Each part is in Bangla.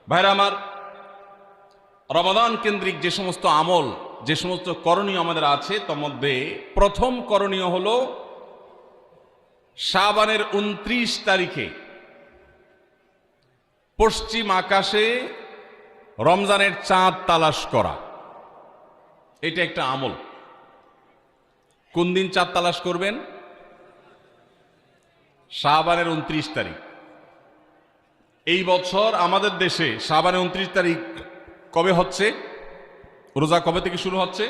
ভাইরা আমার, রমাদান কেন্দ্রিক যে সমস্ত আমল, যে সমস্ত করণীয় আমাদের আছে, তার মধ্যে প্রথম করণীয় হলো শাবানের 29 তারিখে পশ্চিম আকাশে রমজানের চাঁদ তালাশ করা। এটা একটা আমল। কোন দিন চাঁদ তালাশ করবেন? শাবানের 29 তারিখ। এই বছর আমাদের দেশে শাবানের 29 তারিখ কবে হচ্ছে? রোজা কবে থেকে শুরু হচ্ছে?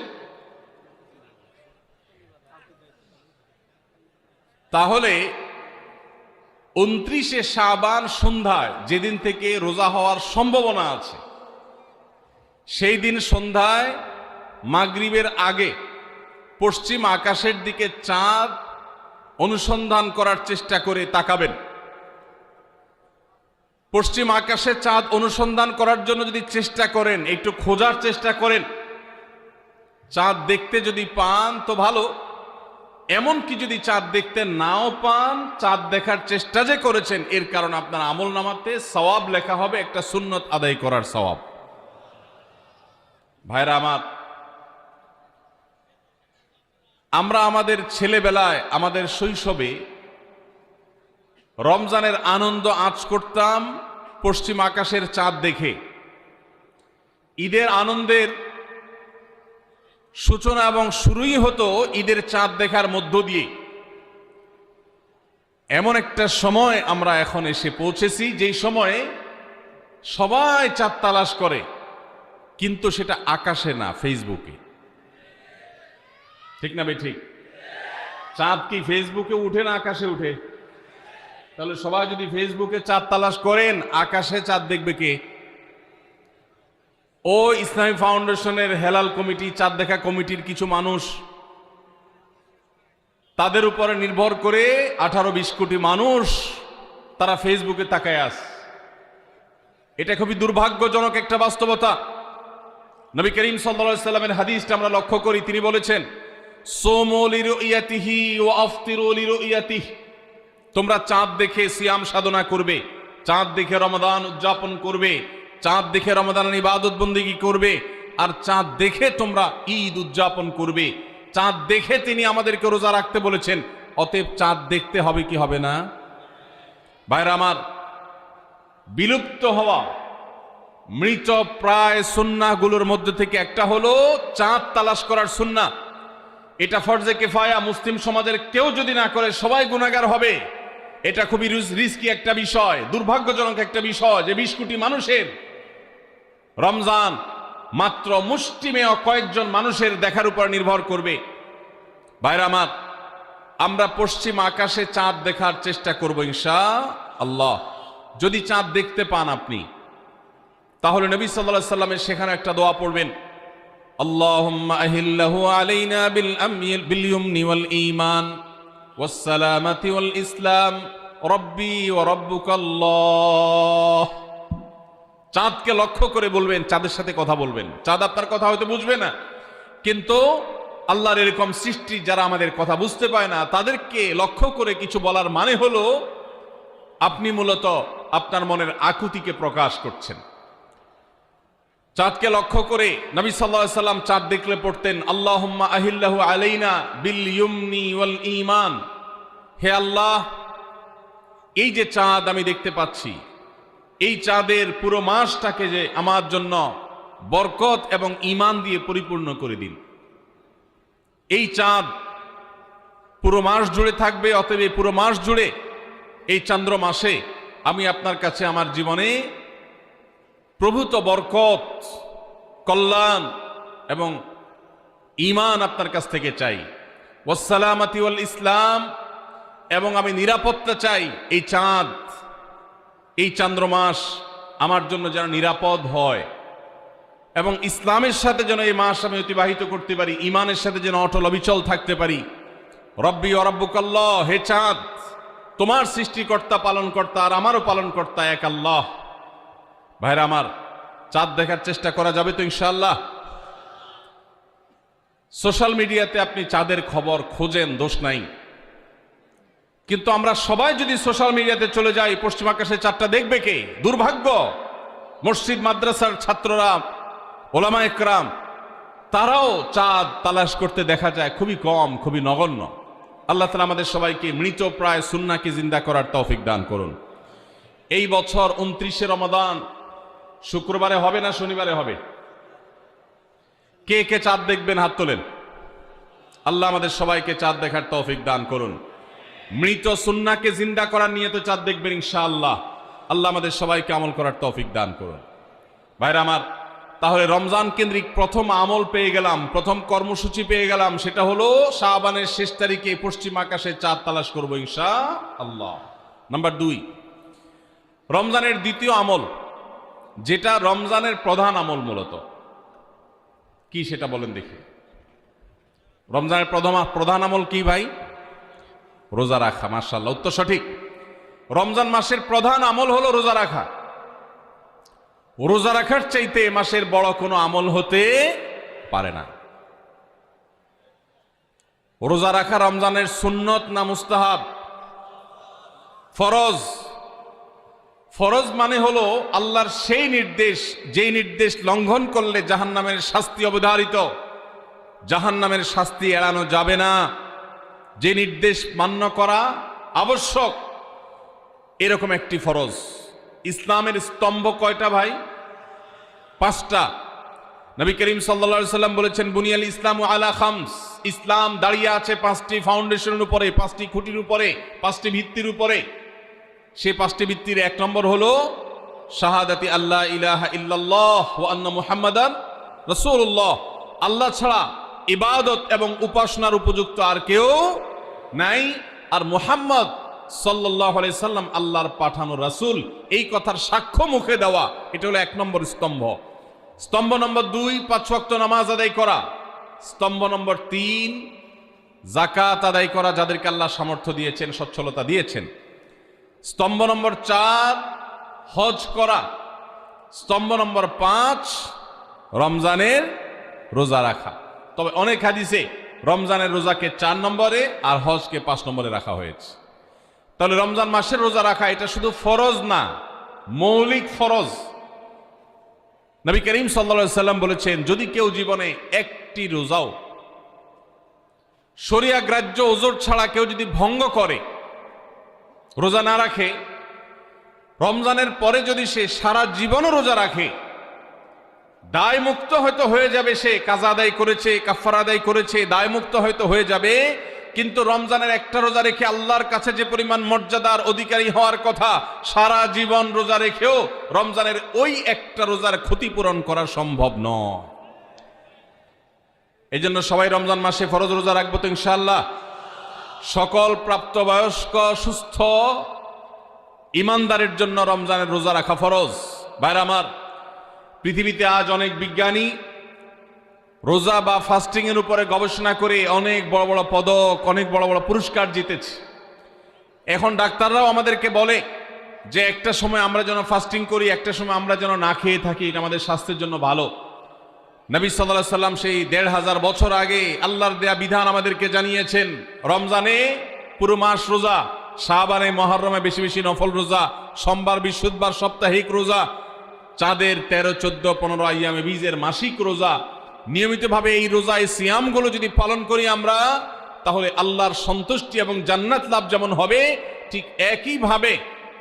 তাহলে 29শে শাবান সন্ধ্যায়, যেদিন থেকে রোজা হওয়ার সম্ভাবনা আছে, সেই দিন সন্ধ্যায় মাগরিবের আগে পশ্চিম আকাশের দিকে চাঁদ অনুসন্ধান করার চেষ্টা করে তাকাবেন। পশ্চিম আকাশে চাঁদ অনুসন্ধান করার জন্য যদি চেষ্টা করেন, একটু খোঁজার চেষ্টা করেন, চাঁদ দেখতে যদি পান তো ভালো। এমনকি যদি চাঁদ দেখতে নাও পান, চাঁদ দেখার চেষ্টা যে করেছেন এর কারণে আপনার আমল নামাতে সওয়াব লেখা হবে, একটা সুন্নত আদায় করার সওয়াব। ভাইরা আমার, আমরা আমাদের ছেলেবেলায়, আমাদের শৈশবে রমজানের আনন্দ আঁচ করতাম পশ্চিম আকাশের চাঁদ দেখে। ঈদের আনন্দের সূচনা এবং শুরুই হতো ঈদের চাঁদ দেখার মধ্য দিয়ে। এমন একটা সময় আমরা এখন এসে পৌঁছেছি যেই সময়ে সবাই চাঁদ তালাশ করে, কিন্তু সেটা আকাশে না, ফেসবুকে। ঠিক না ভাই? ঠিক। চাঁদ কি ফেসবুকে উঠে না আকাশে উঠে? তাহলে সবাই যদি ফেসবুকে চাঁদ তালাশ করেন, আকাশে চাঁদ দেখবে কে? ও ইসলামী ফাউন্ডেশনের হেলাল কমিটি, চাঁদ দেখা কমিটির কিছু মানুষ, তাদের উপরে নির্ভর করে 18-20 কোটি মানুষ তারা ফেসবুকে তাকায় আস। এটা খুবই দুর্ভাগ্যজনক একটা বাস্তবতা। নবী করিম সাল্লাল্লাহু আলাইহি সাল্লামের হাদিসটা আমরা লক্ষ্য করি, তিনি বলেছেন, সোমু লিরুইয়াতিহি ওয়া আফতিরু লিরুইয়াতিহি। তোমরা চাঁদ দেখে সিয়াম সাধনা করবে, চাঁদ দেখে রমাদান উদযাপন করবে, চাঁদ দেখে রমাদানের ইবাদত বন্দেগী করবে, আর চাঁদ দেখে তোমরা ঈদ উদযাপন করবে। চাঁদ দেখে তিনি আমাদেরকে রোজা রাখতে বলেছেন। অতএব চাঁদ দেখতে হবে কি হবে না? ভাইরা আমার, বিলুপ্ত হওয়া মৃত প্রায় সুন্নাহগুলোর মধ্যে থেকে একটা হলো চাঁদ তালাশ করার সুন্নাহ। এটা ফরজে কিফায়া, মুসলিম সমাজের কেউ যদি না করে সবাই গুনাহগার হবে। এটা খুবই রিস্কি একটা বিষয়, দুর্ভাগ্যজনক একটা বিষয় যে 20 কোটি মানুষের রমজান মাত্র মুষ্টিমেয় কয়েকজন মানুষের দেখার উপর নির্ভর করবে। ভাইরা আমার, আমরা পশ্চিম আকাশে চাঁদ দেখার চেষ্টা করব ইনশাআল্লাহ। যদি চাঁদ দেখতে পান আপনি, তাহলে নবী সাল্লাল্লাহু আলাইহি সাল্লামের সেখানে একটা দোয়া পড়বেন, আল্লাহুম্মা আহিল্লাহু আলাইনা বিল ইয়ুমনি ওয়াল ঈমান ওয়াস সালামাতি ওয়াল ইসলাম রব্বি ওয়া রাব্বুকাল্লাহ। চাঁদকে লক্ষ্য করে বলবেন, চাঁদের সাথে কথা বলবেন। চাঁদ আপনার কথা হয়তো বুঝবে না, কিন্তু আল্লাহর এরকম সৃষ্টি যারা আমাদের কথা বুঝতে পায় না, তাদেরকে লক্ষ্য করে কিছু বলার মানে হলো আপনি মূলত আপনার মনের আকুতিকে প্রকাশ করছেন। চাঁদকে লক্ষ্য করে নবী সাল্লাল্লাহু আলাইহি সাল্লাম চাঁদ দেখলে পড়তেন, আল্লাহুম্মা আহিল্লাহু আলাইনা বিল ইয়ুমনি ওয়াল ঈমান। হে আল্লাহ, এই যে চাঁদ আমি দেখতে পাচ্ছি, এই চাঁদের পুরো মাসটাকে যে আমার জন্য বরকত এবং ঈমান দিয়ে পরিপূর্ণ করে দিন। এই চাঁদ পুরো মাস জুড়ে থাকবে, অতএব এই পুরো মাস জুড়ে এই চন্দ্র মাসে আমি আপনার কাছে আমার জীবনে প্রভূত বরকত, কল্যাণ এবং ঈমান আপনার কাছ থেকে চাই। ওয়াস সালামাতি ওয়াল ইসলাম, এবং আমি নিরাপত্তা চাই। এই চাঁদ, এই চন্দ্রমাস আমার জন্য যেন নিরাপদ হয়, এবং ইসলামের সাথে যেন এই মাস আমি অতিবাহিত করতে পারি, ঈমানের সাথে যেন অটল অবিচল থাকতে পারি। রব্বি ওয়া রাব্বুকাল্লাহ, হে চাঁদ, তোমার সৃষ্টিকর্তা, পালনকর্তা আর আমারও পালনকর্তা এক আল্লাহ। ভাইরা আমার, চাঁদ দেখার চেষ্টা করা যাবে তো ইনশাআল্লাহ? সোশ্যাল মিডিয়াতে আপনি চাঁদের খবর খোঁজেন, দোষ নাই, কিন্তু আমরা সবাই যদি সোশ্যাল মিডিয়াতে চলে যাই, পশ্চিম আকাশে চাঁদটা দেখবে কে? দুর্ভাগ্য। মসজিদ মাদ্রাসার ছাত্ররা, ওলামা একরাম, তারাও চাঁদ তালাশ করতে দেখা যায় খুবই কম, খুবই নগণ্য। আল্লাহ তাআলা আমাদের সবাইকে মৃত প্রায় সুন্নাহকে জিন্দা করার তৌফিক দান করুন। এই বছর 29শে রমাদান শুক্রবারে হবে না শনিবারে হবে? কে কে চাঁদ দেখবেন হাত তোলেন। আল্লাহ আমাদের সবাইকে চাঁদ দেখার তৌফিক দান করুন। মৃত সুন্নাহকে জিন্দা করার নিয়তে চাঁদ দেখবেন ইনশাআল্লাহ। আল্লাহ আমাদের সবাইকে আমল করার তৌফিক দান করুন। ভাইরা আমার, তাহলে রমজান কেন্দ্রিক প্রথম আমল পেয়ে গেলাম, প্রথম কর্মসূচি পেয়ে গেলাম, সেটা হলো শাবানের শেষ তারিখে পশ্চিম আকাশে চাঁদ তালাশ করবো ইনশাআল্লাহ। নাম্বার 2, রমজানের দ্বিতীয় আমল, যেটা রমজানের প্রধান আমল মূলত কি সেটা বলেন দেখি। রমজানের প্রধান আমল কি ভাই? রোজা রাখা। মাশাআল্লাহ, উত্তর সঠিক। রমজান মাসের প্রধান আমল হলো রোজা রাখা। রোজা রাখার চাইতে এ মাসের বড় কোনো আমল হতে পারে না। রোজা রাখা রমজানের সুন্নত না মুস্তাহাব? ফরজ। ফরজ মানে হলো আল্লাহর সেই নির্দেশ, যেই নির্দেশ লঙ্ঘন করলে জাহান্নামের শাস্তি অবধারিত, জাহান্নামের শাস্তি এড়ানো যাবে না, যে নির্দেশ মান্য করা আবশ্যক, এরকম একটি ফরজ। ইসলামের স্তম্ভ কয়টা ভাই? 5টা। নবী করিম সাল্লাল্লাহু আলাইহি সাল্লাম বলেছেন, বুনিয়াল ইসলামু আলা খামস, ইসলাম দাঁড়িয়ে আছে 5টি ফাউন্ডেশনের উপরে, 5টি খুঁটির উপরে, 5টি ভিত্তির উপরে। সেই 5টি ভিত্তির 1 নম্বর হলো শাহাদাতি আল্লাহ ইলাহা ইল্লাল্লাহ ওয়া আন্না মুহাম্মাদান রাসূলুল্লাহ। আল্লাহ ছাড়া ইবাদত এবং উপাসনার উপযুক্ত আর কেউ নাই, আর মুহাম্মদ সাল্লাল্লাহু আলাইহি সাল্লাম আল্লাহর পাঠানো রাসূল, এই কথার সাক্ষ্য মুখে দেওয়া, এটা হলো 1 নম্বর স্তম্ভ। স্তম্ভ নম্বর 2, 5 ওয়াক্ত নামাজ আদায় করা। স্তম্ভ নম্বর 3, যাকাত আদায় করা, যাদেরকে আল্লাহ সামর্থ্য দিয়েছেন, সচ্ছলতা দিয়েছেন। স্তম্ভ নম্বর 4, হজ করা। স্তম্ভ নম্বর 5, রমজানের রোজা রাখা। তবে অনেক হাদিসে রমজানের রোজাকে 4 নম্বরে আর হজকে 5 নম্বরে রাখা হয়েছে। তাহলে রমজান মাসের রোজা রাখা এটা শুধু ফরজ না, মৌলিক ফরজ। নবী করিম সাল্লাল্লাহু আলাইহি সাল্লাম বলেছেন, যদি কেউ জীবনে একটি রোজাও শরিয়া গ্রাহ্য ওজর ছাড়া কেউ যদি ভঙ্গ করে, রোজা না রাখে, রমজানের পরে যদি সে সারা জীবনও রোজা রাখে, দায় মুক্ত হয়তো হয়ে যাবে, সে কাজা আদায় করেছে, কাফারা আদায় করেছে, দায় মুক্ত হয়তো হয়ে যাবে, কিন্তু রমজানের একটা রোজা রেখে আল্লাহর কাছে যে পরিমাণ মর্যাদার অধিকারী হওয়ার কথা, সারা জীবন রোজা রেখেও রমজানের ওই একটা রোজার ক্ষতিপূরণ করা সম্ভব নয়। এই জন্য সবাই রমজান মাসে ফরজ রোজা রাখবো তো ইনশাআল্লাহ। সকল প্রাপ্তবয়স্ক সুস্থ ইমানদারের জন্য রমজানের রোজা রাখা ফরজ। ভাইরা আমার, পৃথিবীতে আজ অনেক বিজ্ঞানী রোজা বা ফাস্টিং এর উপরে গবেষণা করে অনেক বড় বড় পদক, অনেক বড় বড় পুরস্কার জিতেছে। এখন ডাক্তাররাও আমাদেরকে বলে যে একটা সময় আমরা যেন ফাস্টিং করি, একটা সময় আমরা যেন না খেয়ে থাকি, এটা আমাদের স্বাস্থ্যের জন্য ভালো। নবী সাল্লাল্লাহু আলাইহি সাল্লাম সেই 1500 বছর আগে আল্লাহর দেয়া বিধান আমাদেরকে জানিয়েছেন। রমজানে পুরো মাস রোজা, শাবানে মুহররমে বেশি বেশি নফল রোজা, সোমবার বৃহস্পতিবার সাপ্তাহিক রোজা, চাঁদের 13, 14, 15 আইয়ামে বীজের মাসিক রোজা। নিয়মিতভাবে এই রোজা, এই সিয়ামগুলো যদি পালন করি আমরা, তাহলে আল্লাহর সন্তুষ্টি এবং জান্নাত লাভ যেমন হবে, ঠিক একইভাবে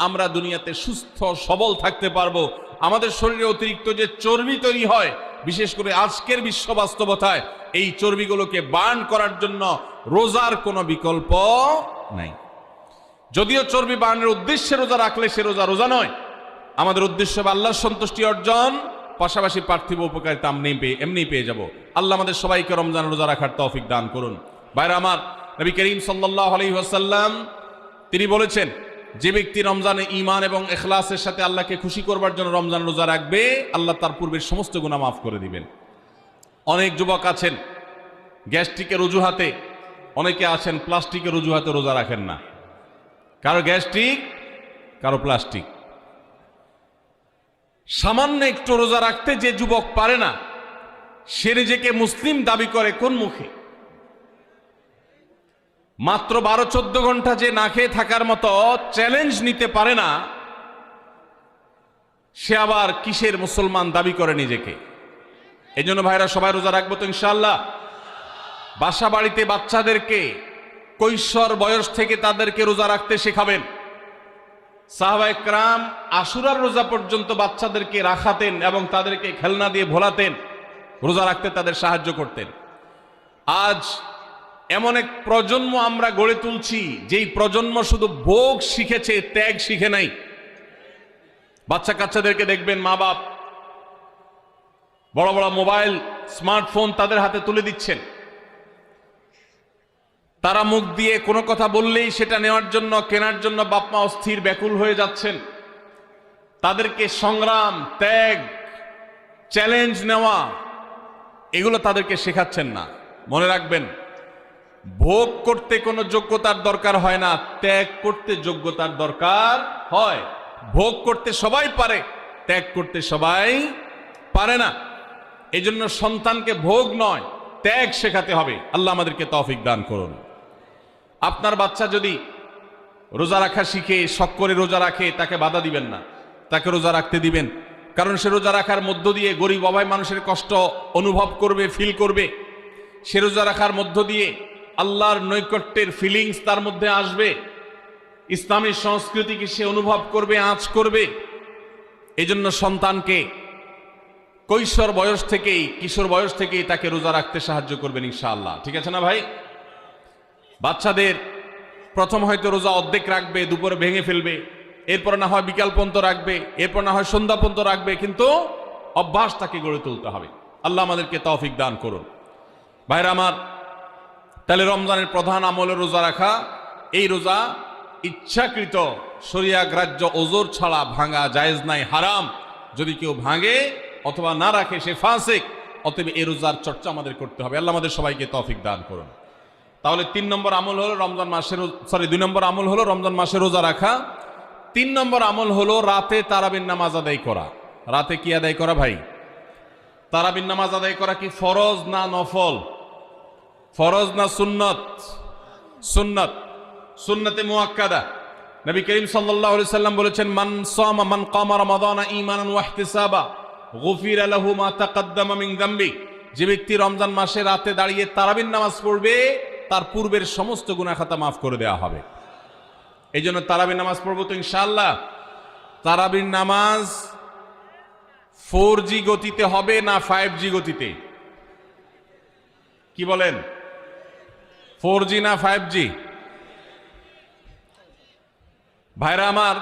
আমরা দুনিয়াতে সুস্থ সবল থাকতে পারবো। আমাদের শরীরে অতিরিক্ত যে চর্বি তৈরি হয়, বিশেষ করে আজকের বিশ্ব বাস্তবতায়, এই চর্বিগুলোকে বার্ন করার জন্য রোজার কোনো বিকল্প নাই। যদিও চর্বি বার্নের উদ্দেশ্যে রোজা রাখলে সে রোজা রোজা নয়। আমাদের উদ্দেশ্য হবে আল্লাহর সন্তুষ্টি অর্জন, পাশাপাশি পার্থিব উপকারিতা এমনি পেয়ে যাব। আল্লাহ আমাদের সবাইকে রমজান রোজা রাখার তৌফিক দান করুন। ভাইরা আমার, নবী করিম সাল্লাল্লাহু আলাইহি ওয়াসাল্লাম তিনি বলেছেন, যে ব্যক্তি রমজানে ঈমান এবং ইখলাসের সাথে আল্লাহকে খুশি করবার জন্য রমজান রোজা রাখবে, আল্লাহ তার পূর্বের সমস্ত গুনাহ মাফ করে দিবেন। অনেক যুবক আছেন গ্যাস্ট্রিকের অজুহাতে, অনেকে আছেন প্লাস্টিকের অজুহাতে রোজা রাখেন না। কারো গ্যাস্ট্রিক, কারো প্লাস্টিক। সামান্য একটু রোজা রাখতে যে যুবক পারে না, সে নিজেকে মুসলিম দাবি করে কোন মুখে? মাত্র 12-14 ঘন্টা যে না খেয়ে থাকার মতো চ্যালেঞ্জ নিতে পারে না, সে আবার কিসের মুসলমান দাবি করে নিজেকে। এই জন্য ভাইরা সবাই রোজা রাখবো তো ইনশাআল্লাহ। বাসা বাড়িতে বাচ্চাদেরকে কৈশোর বয়স থেকে তাদেরকে রোজা রাখতে শেখাবেন। সাহাবায়ে কেরাম আশুরার রোজা পর্যন্ত বাচ্চাদেরকে রাখাতেন এবং তাদেরকে খেলনা দিয়ে ভোলাতেন, রোজা রাখতে তাদের সাহায্য করতেন। আজ এমন এক প্রজন্ম আমরা গড়ে তুলছি যেই প্রজন্ম শুধু ভোগ শিখেছে, ত্যাগ শিখে নাই। বাচ্চা কাচ্চাদেরকে দেখবেন মা বাপ বড় বড় মোবাইল, স্মার্টফোন তাদের হাতে তুলে দিচ্ছেন। তারা মুখ দিয়ে কোনো কথা বললেই সেটা নেওয়ার জন্য, কেনার জন্য বাপ মা অস্থির ব্যাকুল হয়ে যাচ্ছেন। তাদেরকে সংগ্রাম, ত্যাগ, চ্যালেঞ্জ নেওয়া এগুলো তাদেরকে শেখাচ্ছেন না। মনে রাখবেন, ভোগ করতে কোনো যোগ্যতার দরকার হয় না, ত্যাগ করতে যোগ্যতার দরকার হয়। ভোগ করতে সবাই পারে, ত্যাগ করতে সবাই পারে না। এই জন্য সন্তানকে ভোগ নয়, ত্যাগ শেখাতে হবে। আল্লাহ আমাদেরকে তৌফিক দান করুন। আপনার বাচ্চা যদি রোজা রাখা শিখে, শখ করে রোজা রাখে, তাকে বাধা দিবেন না, তাকে রোজা রাখতে দিবেন। কারণ সে রোজা রাখার মধ্য দিয়ে গরিব অভাবী মানুষের কষ্ট অনুভব করবে, ফিল করবে। সে রোজা রাখার মধ্য দিয়ে আল্লাহর নৈকট্যের ফিলিংস তার মধ্যে আসবে, ইসলামী সংস্কৃতিকে সে অনুভব করবে, আঁচ করবে। এই জন্য সন্তানকে কৈশোর বয়স থেকেই, কিশোর বয়স থেকেই তাকে রোজা রাখতে সাহায্য করবেন ইনশাআল্লাহ। ঠিক আছে না ভাই? বাচ্চাদের প্রথম হয়তো রোজা অর্ধেক রাখবে, দুপুরে ভেঙে ফেলবে, এরপর না হয় বিকাল পর্যন্ত রাখবে, এরপর না হয় সন্ধ্যা পর্যন্ত রাখবে, কিন্তু অভ্যাস তাকে গড়ে তুলতে হবে। আল্লাহ আমাদেরকে তৌফিক দান করুন। ভাইরা আমার, তাহলে রমজানের প্রধান আমল রোজা রাখা। এই রোজা ইচ্ছাকৃত শরিয়া গ্রাহ্য ওজর ছাড়া ভাঙা জায়েজ নাই, হারাম। যদি কেউ ভাঙে অথবা না রাখে সে ফাসিক। অতএব এই রোজার চর্চা আমাদের করতে হবে। আল্লাহ আমাদের সবাইকে তৌফিক দান করুন। তাহলে 2 নম্বর আমল হলো রমজান মাসে রোজা রাখা। 3 নম্বর আমল হলো রাতে তারাবির নামাজ আদায় করা। রাতে কি আদায় করা ভাই? তারাবির নামাজ আদায় করা কি ফরজ না নফল? ফরজ না সুন্নত? সুন্নত, সুন্নতে মুআক্কাদা। নবী করিম সাল্লাল্লাহু আলাইহি সাল্লাম বলেছেন, মান কামা রমাদানা ঈমানান ওয়া ইহতিসাবা গুফিরা লাহু মা তাকাদ্দামা মিন যামবি। যে ব্যক্তি রমজান মাসে রাতে দাঁড়িয়ে তারাবির নামাজ পড়বে, তার পূর্বের সমস্ত গুনাহ খাতা মাফ করে দেওয়া হবে। এই জন্য তারাবির নামাজ পড়বো তো ইনশাআল্লাহ। তারাবির নামাজ 4G গতিতে হবে না 5G গতিতে? কি বলেন? 4G না 5G? ভাইরা আমার,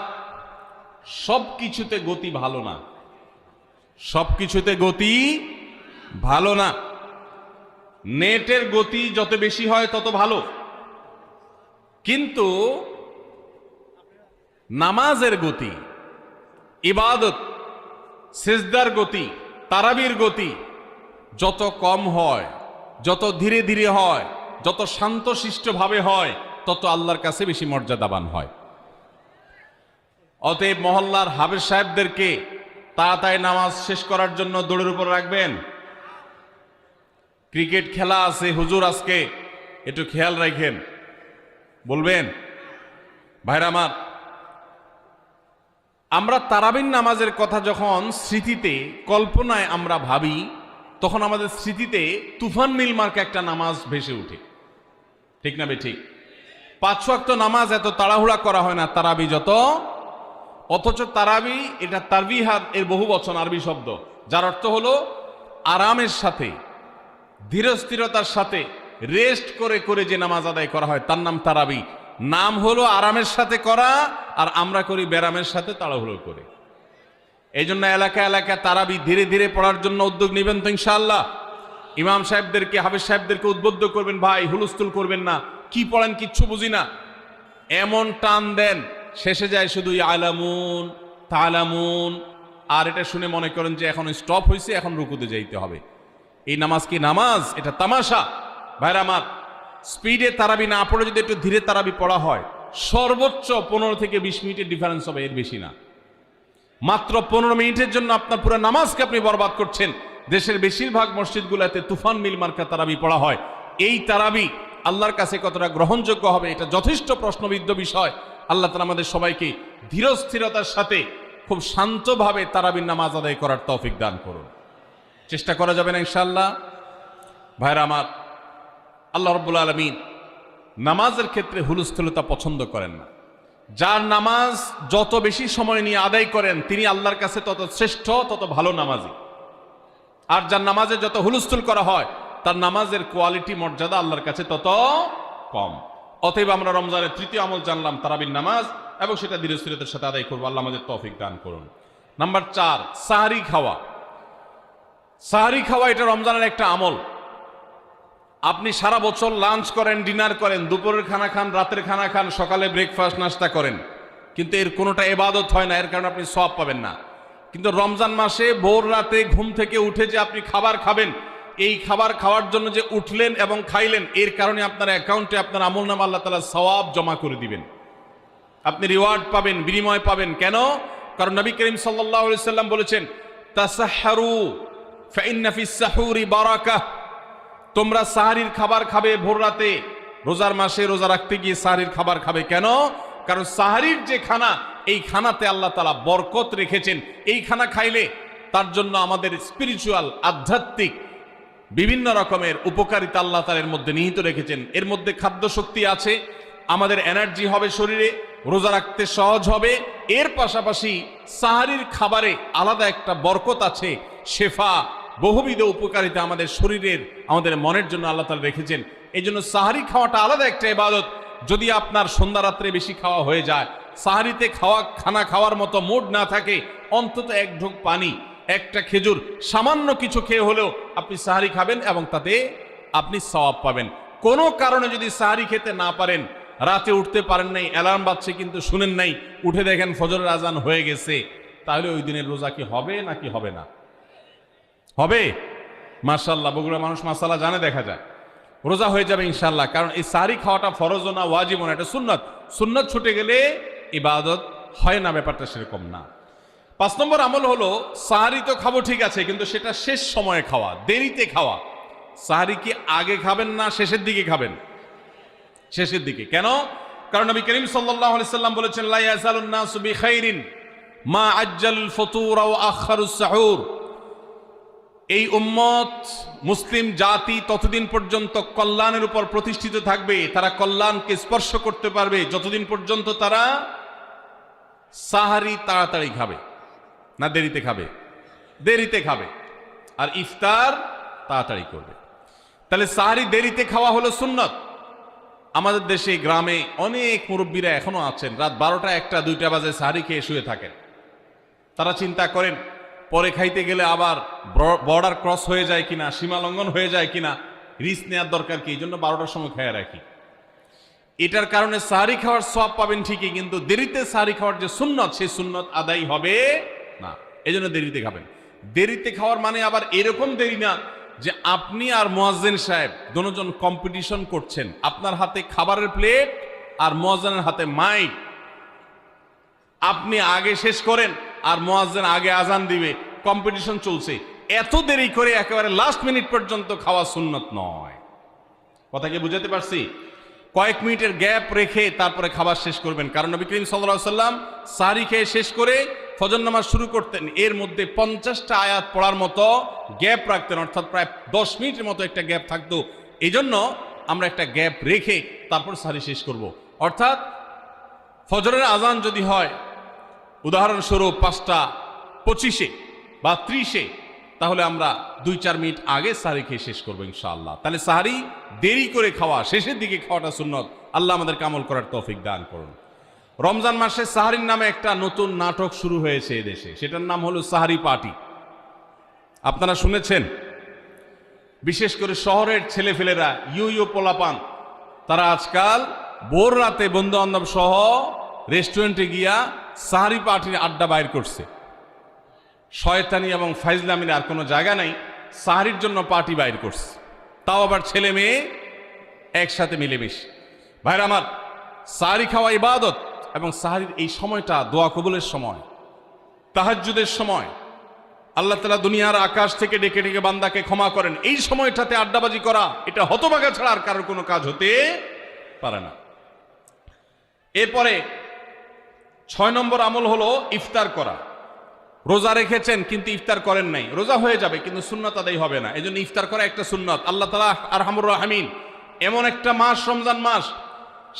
সবকিছুতে গতি ভালো না, সবকিছুতে গতি ভালো না। নেটের গতি যত বেশি হয় তত ভালো, কিন্তু নামাজের গতি, ইবাদত, সিজদার গতি, তারাবির গতি যত কম হয়, যত ধীরে ধীরে হয়, যত শান্তশিষ্টভাবে হয়, তত আল্লাহর কাছে বেশি মর্যাদাবান হয়। অতএব মহল্লার হাফেজ সাহেবদেরকে তাড়াতাড়ি নামাজ শেষ করার জন্য দৌড়ের উপর রাখবেন। ক্রিকেট খেলা আছে হুজুর, আজকে একটু খেয়াল রাখেন, বলবেন। ভাইরা আমার, আমরা তারাবির নামাজের কথা যখন স্মৃতিতে, কল্পনায় আমরা ভাবি, তখন আমাদের স্মৃতিতে তুফান মিল মার্কা একটা নামাজ ভেসে উঠে। ঠিক না বে ঠিক? 5 ওয়াক্ত নামাজ এত তাড়াহুড়া করা হয় না তারাবি যত। অথচ তারাবি এটা তারবিহাত এর বহু বচন, আরবি শব্দ, যার অর্থ হলো আরামের সাথে, ধীরস্থিরতার সাথে, রেস্ট করে করে যে নামাজ আদায় করা হয় তার নাম তারাবি। নাম হলো আরামের সাথে করা, আর আমরা করি ব্যারামের সাথে তাড়াহুড়ো করে। এই জন্য এলাকা এলাকা তারাবি ধীরে ধীরে পড়ার জন্য উদ্যোগ নেবেন তো ইনশাআল্লাহ। ইমাম সাহেবদেরকে, হাফেজ সাহেবদেরকে উদ্বুদ্ধ করবেন, ভাই হুলস্থুল করবেন না, কি পড়েন কিচ্ছু বুঝি না, এমন টান দেন শেষে যায় শুধু ইয়ালামুন তালামুন, আর এটা শুনে মনে করেন যে এখন স্টপ হয়েছে, এখন রুকুতে যাইতে হবে। এই নামাজ কি নামাজ? এটা তামাশা। ভাইরা আমার, স্পিডে তারাবি না পড়ে যদি একটু ধীরে তারাবি পড়া হয়, সর্বোচ্চ 15 থেকে 20 মিনিটের ডিফারেন্স হবে, এর বেশি না। মাত্র 15 মিনিটের জন্য আপনার পুরো নামাজকে আপনি বরবাদ করছেন। দেশের বেশিরভাগ মসজিদগুলোতে তুফান মিল মার্কা তারাবি পড়া হয়। এই তারাবি আল্লাহর কাছে কতটা গ্রহণযোগ্য হবে, এটা যথেষ্ট প্রশ্নবিদ্ধ বিষয়। আল্লাহ তাআলা আমাদের সবাইকে ধীরস্থিরতার সাথে খুব শান্তভাবে তারাবির নামাজ আদায় করার তৌফিক দান করুন। চেষ্টা করা যাবে না ইনশাআল্লাহ? ভাইরা আমার, আল্লাহ রাব্বুল আলামিন নামাজের ক্ষেত্রে হুলস্থুলতা পছন্দ করেন না। যার নামাজ যত বেশি সময় নিয়ে আদায় করেন তিনি আল্লাহর কাছে তত শ্রেষ্ঠ, তত ভালো নামাজি। আর যার নামাজে যত হুলস্থুল করা হয় তার নামাজের কোয়ালিটি, মর্যাদা আল্লাহর কাছে তত কম। অতএব আমরা রমজানের তৃতীয় আমল জানলাম তারাবির নামাজ, এবং সেটা ধীরস্থিরতার সাথে আদায় করবো। আল্লাহ আমাদের তৌফিক দান করুন। নাম্বার 4, সাহরি খাওয়া। সাহরি খাওয়া এটা রমজানের একটা আমল। আপনি সারা বছর লাঞ্চ করেন, ডিনার করেন, দুপুরের খানা খান, রাতের খানা খান, সকালে ব্রেকফাস্ট নাস্তা করেন, কিন্তু এর কোনোটা ইবাদত হয় না, এর কারণে আপনি সওয়াব পাবেন না। কিন্তু রমজান মাসে ভোর রাতে ঘুম থেকে উঠে যে আপনি খাবার খাবেন, এই খাবার খাওয়ার জন্য যে উঠলেন এবং খাইলেন, এর কারণে আপনার অ্যাকাউন্টে আপনার আমলনামা আল্লাহ তাআলা সওয়াব জমা করে দিবেন। আপনি রিওয়ার্ড পাবেন, বিনিময় পাবেন। কেন? কারণ নবী করিম সাল্লাল্লাহু আলাইহি সাল্লাম বলেছেন, তাসাহহারু ফাইন্না ফিস সাহুরি বারাকাহ। তোমরা সাহরির খাবার খাবে ভোর রাতে। রোজার মাসে রোজা রাখতে গিয়ে সাহরির খাবার খাবে। কেন? কারণ সাহরির যে খানা, এই খানাতে আল্লাহ তাআলা বরকত রেখেছেন। এই খানা খাইলে তার জন্য আমাদের স্পিরিচুয়াল, আধ্যাত্মিক বিভিন্ন রকমের উপকারিতা আল্লাহ তাআলা এর মধ্যে নিহিত রেখেছেন। এর মধ্যে খাদ্য শক্তি আছে, আমাদের এনার্জি হবে শরীরে, রোজা রাখতে সহজ হবে। এর পাশাপাশি সাহরির খাবারে আলাদা একটা বরকত আছে, শেফা, বহুবিধ উপকারিতা আমাদের শরীরের, আমাদের মনের জন্য আল্লাহ তাআলা রেখেছেন। এই জন্য সাহরি খাওয়াটা আলাদা একটা ইবাদত। যদি আপনার সন্ধ্যা রাত্রে বেশি খাওয়া হয়ে যায়, সাহরিতে খানা খাওয়ার মতো মুড না থাকে, অন্তত এক ঢোক পানি, একটা খেজুর, সামান্য কিছু খেয়ে হলেও আপনি সাহরি খাবেন এবং তাতে আপনি সওয়াব পাবেন। কোনো কারণে যদি সাহরি খেতে না পারেন, রাতে উঠতে পারেন নাই, অ্যালার্ম বাজছে কিন্তু শুনেন নাই, উঠে দেখেন ফজরের আজান হয়ে গেছে, তাহলে ওই দিনের রোজা কি হবে নাকি হবে না? হবে। মাশাআল্লাহ, বগুড়া মানুষ মাসালা জানে, দেখা যায় রোজা হয়ে যাবে ইনশাআল্লাহ। কারণ এই সাহরি খাওয়াটা ফরজ না, ওয়াজিব না, এটা সুন্নাত। সুন্নাত ছুটে গেলে ইবাদত হয় না, ব্যাপারটা সেরকম না। 5 নম্বর আমল হলো, সাহরি তো খাবো ঠিক আছে, কিন্তু সেটা শেষ সময়ে খাওয়া, দেরিতে খাওয়া। সাহরি কি আগে খাবেন না শেষের দিকে খাবেন? শেষের দিকে। কেন? কারণ নবী করিম সাল্লাল্লাহু আলাইহি সাল্লাম বলেছেন, লা ইয়াজালুন নাসু বিখাইরিন মা আজ্জালুল ফুতুর ওয়া আখারুস সাহুর। এই উম্মত, মুসলিম জাতি ততদিন পর্যন্ত কল্যাণের উপর প্রতিষ্ঠিত থাকবে, তারা কল্যাণকে স্পর্শ করতে পারবে যতদিন পর্যন্ত তারা সাহারি তাড়াতাড়ি খাবে, না দেরিতে খাবে? দেরিতে খাবে। আর ইফতার তাড়াতাড়ি করবে। তাহলে সাহারি দেরিতে খাওয়া হলো সুন্নাত। আমাদের দেশে গ্রামে অনেক মুরব্বীরা এখনো আছেন, রাত 12টা, 1টা, 2টা বাজে সাহারি খেয়ে শুয়ে থাকেন। তারা চিন্তা করেন পরে খাইতে গেলে আবার বর্ডার ক্রস হয়ে যায় কিনা, সীমা লঙ্ঘন হয়ে যায় কিনা, রিস্ক নেওয়ার দরকার কি, এই জন্য 12টার সময় খেয়ে রাখি। এটার কারণে সাহারি খাওয়ার সওয়াব পাবেন ঠিকই, কিন্তু দেরিতে সাহারি খাওয়ার যে সুন্নত, সেই সুন্নত আদায় হবে না। এই জন্য দেরিতে খাবেন। দেরিতে খাওয়ার মানে আবার এরকম দেরি না যে আপনি আর মুয়াজ্জিন সাহেব দুজন কম্পিটিশন করছেন, আপনার হাতে খাবারের প্লেট আর মুয়াজ্জিনের হাতে মাইক, আপনি আগে শেষ করেন আর মুয়াজ্জিন আগে আজান দিবে, কম্পিটিশন চলছে। এত দেরি করে একেবারে লাস্ট মিনিট পর্যন্ত খাওয়া সুন্নত নয়। কথা কি বুঝাতে পারছি? কয়েক মিনিটের গ্যাপ রেখে তারপরে খাবার শেষ করবেন। কারণ নবী করিম সাল্লাল্লাহু আলাইহি সাল্লাম সাহরি খেয়ে শেষ করে ফজর নামাজ শুরু করতেন, এর মধ্যে 50টা আয়াত পড়ার মতো গ্যাপ রাখতেন, অর্থাৎ প্রায় 10 মিনিটের মতো একটা গ্যাপ থাকতো। এই জন্য আমরা একটা গ্যাপ রেখে তারপর সাহরি শেষ করব। অর্থাৎ ফজরের আজান যদি হয় উদাহরণস্বরূপ 5:25 বা 30, তাহলে আমরা 2-4 মিনিট আগে সাহরি খেয়ে শেষ করবো ইনশাআল্লাহ। তাহলে সাহরি দেরি করে খাওয়া, শেষের দিকে খাওয়াটা সুন্নত। আল্লাহ আমাদেরকে আমল করার তৌফিক দান করুন। রমজান মাসে সাহরির নামে একটা নতুন নাটক শুরু হয়েছে এদেশে, সেটার নাম হলো সাহরি পার্টি। আপনারা শুনেছেন? বিশেষ করে শহরের ছেলেফেলেরা, ইউ পোলাপান, তারা আজকাল ভোর রাতে বন্ধু বান্ধব সহ রেস্টুরেন্টে গিয়া সাহরি পার্টির আড্ডা বাইর করছে। শয়তানি এবং ফাইজলামির আর কোনো জায়গা নাই, সাহরির জন্য পার্টি বাইর করছে, তাও আবার ছেলে মেয়ে একসাথে মিলেমিশে। ভাইরা আমার, সাহরি খাওয়া ইবাদত, এবং সাহরির এই সময়টা দোয়া কবুলের সময়, তাহাজ্জুদের সময়। আল্লাহ তাআলা দুনিয়ার আকাশ থেকে ডেকে ডেকে বান্দাকে ক্ষমা করেন। এই সময়টাতে আড্ডাবাজি করা, এটা হতভাগা ছাড়া আর কারোর কোনো কাজ হতে পারে না। এরপরে 6 নম্বর আমল হলো ইফতার করা। রোজা রেখেছেন কিন্তু ইফতার করেন নাই, রোজা হয়ে যাবে কিন্তু সুন্নাত আদায় হবে না, এই জন্য ইফতার করা একটা সুন্নাত। আল্লাহ তাআলা আরহামুর রাহিমিন, এমন একটা মাস রমজান মাস,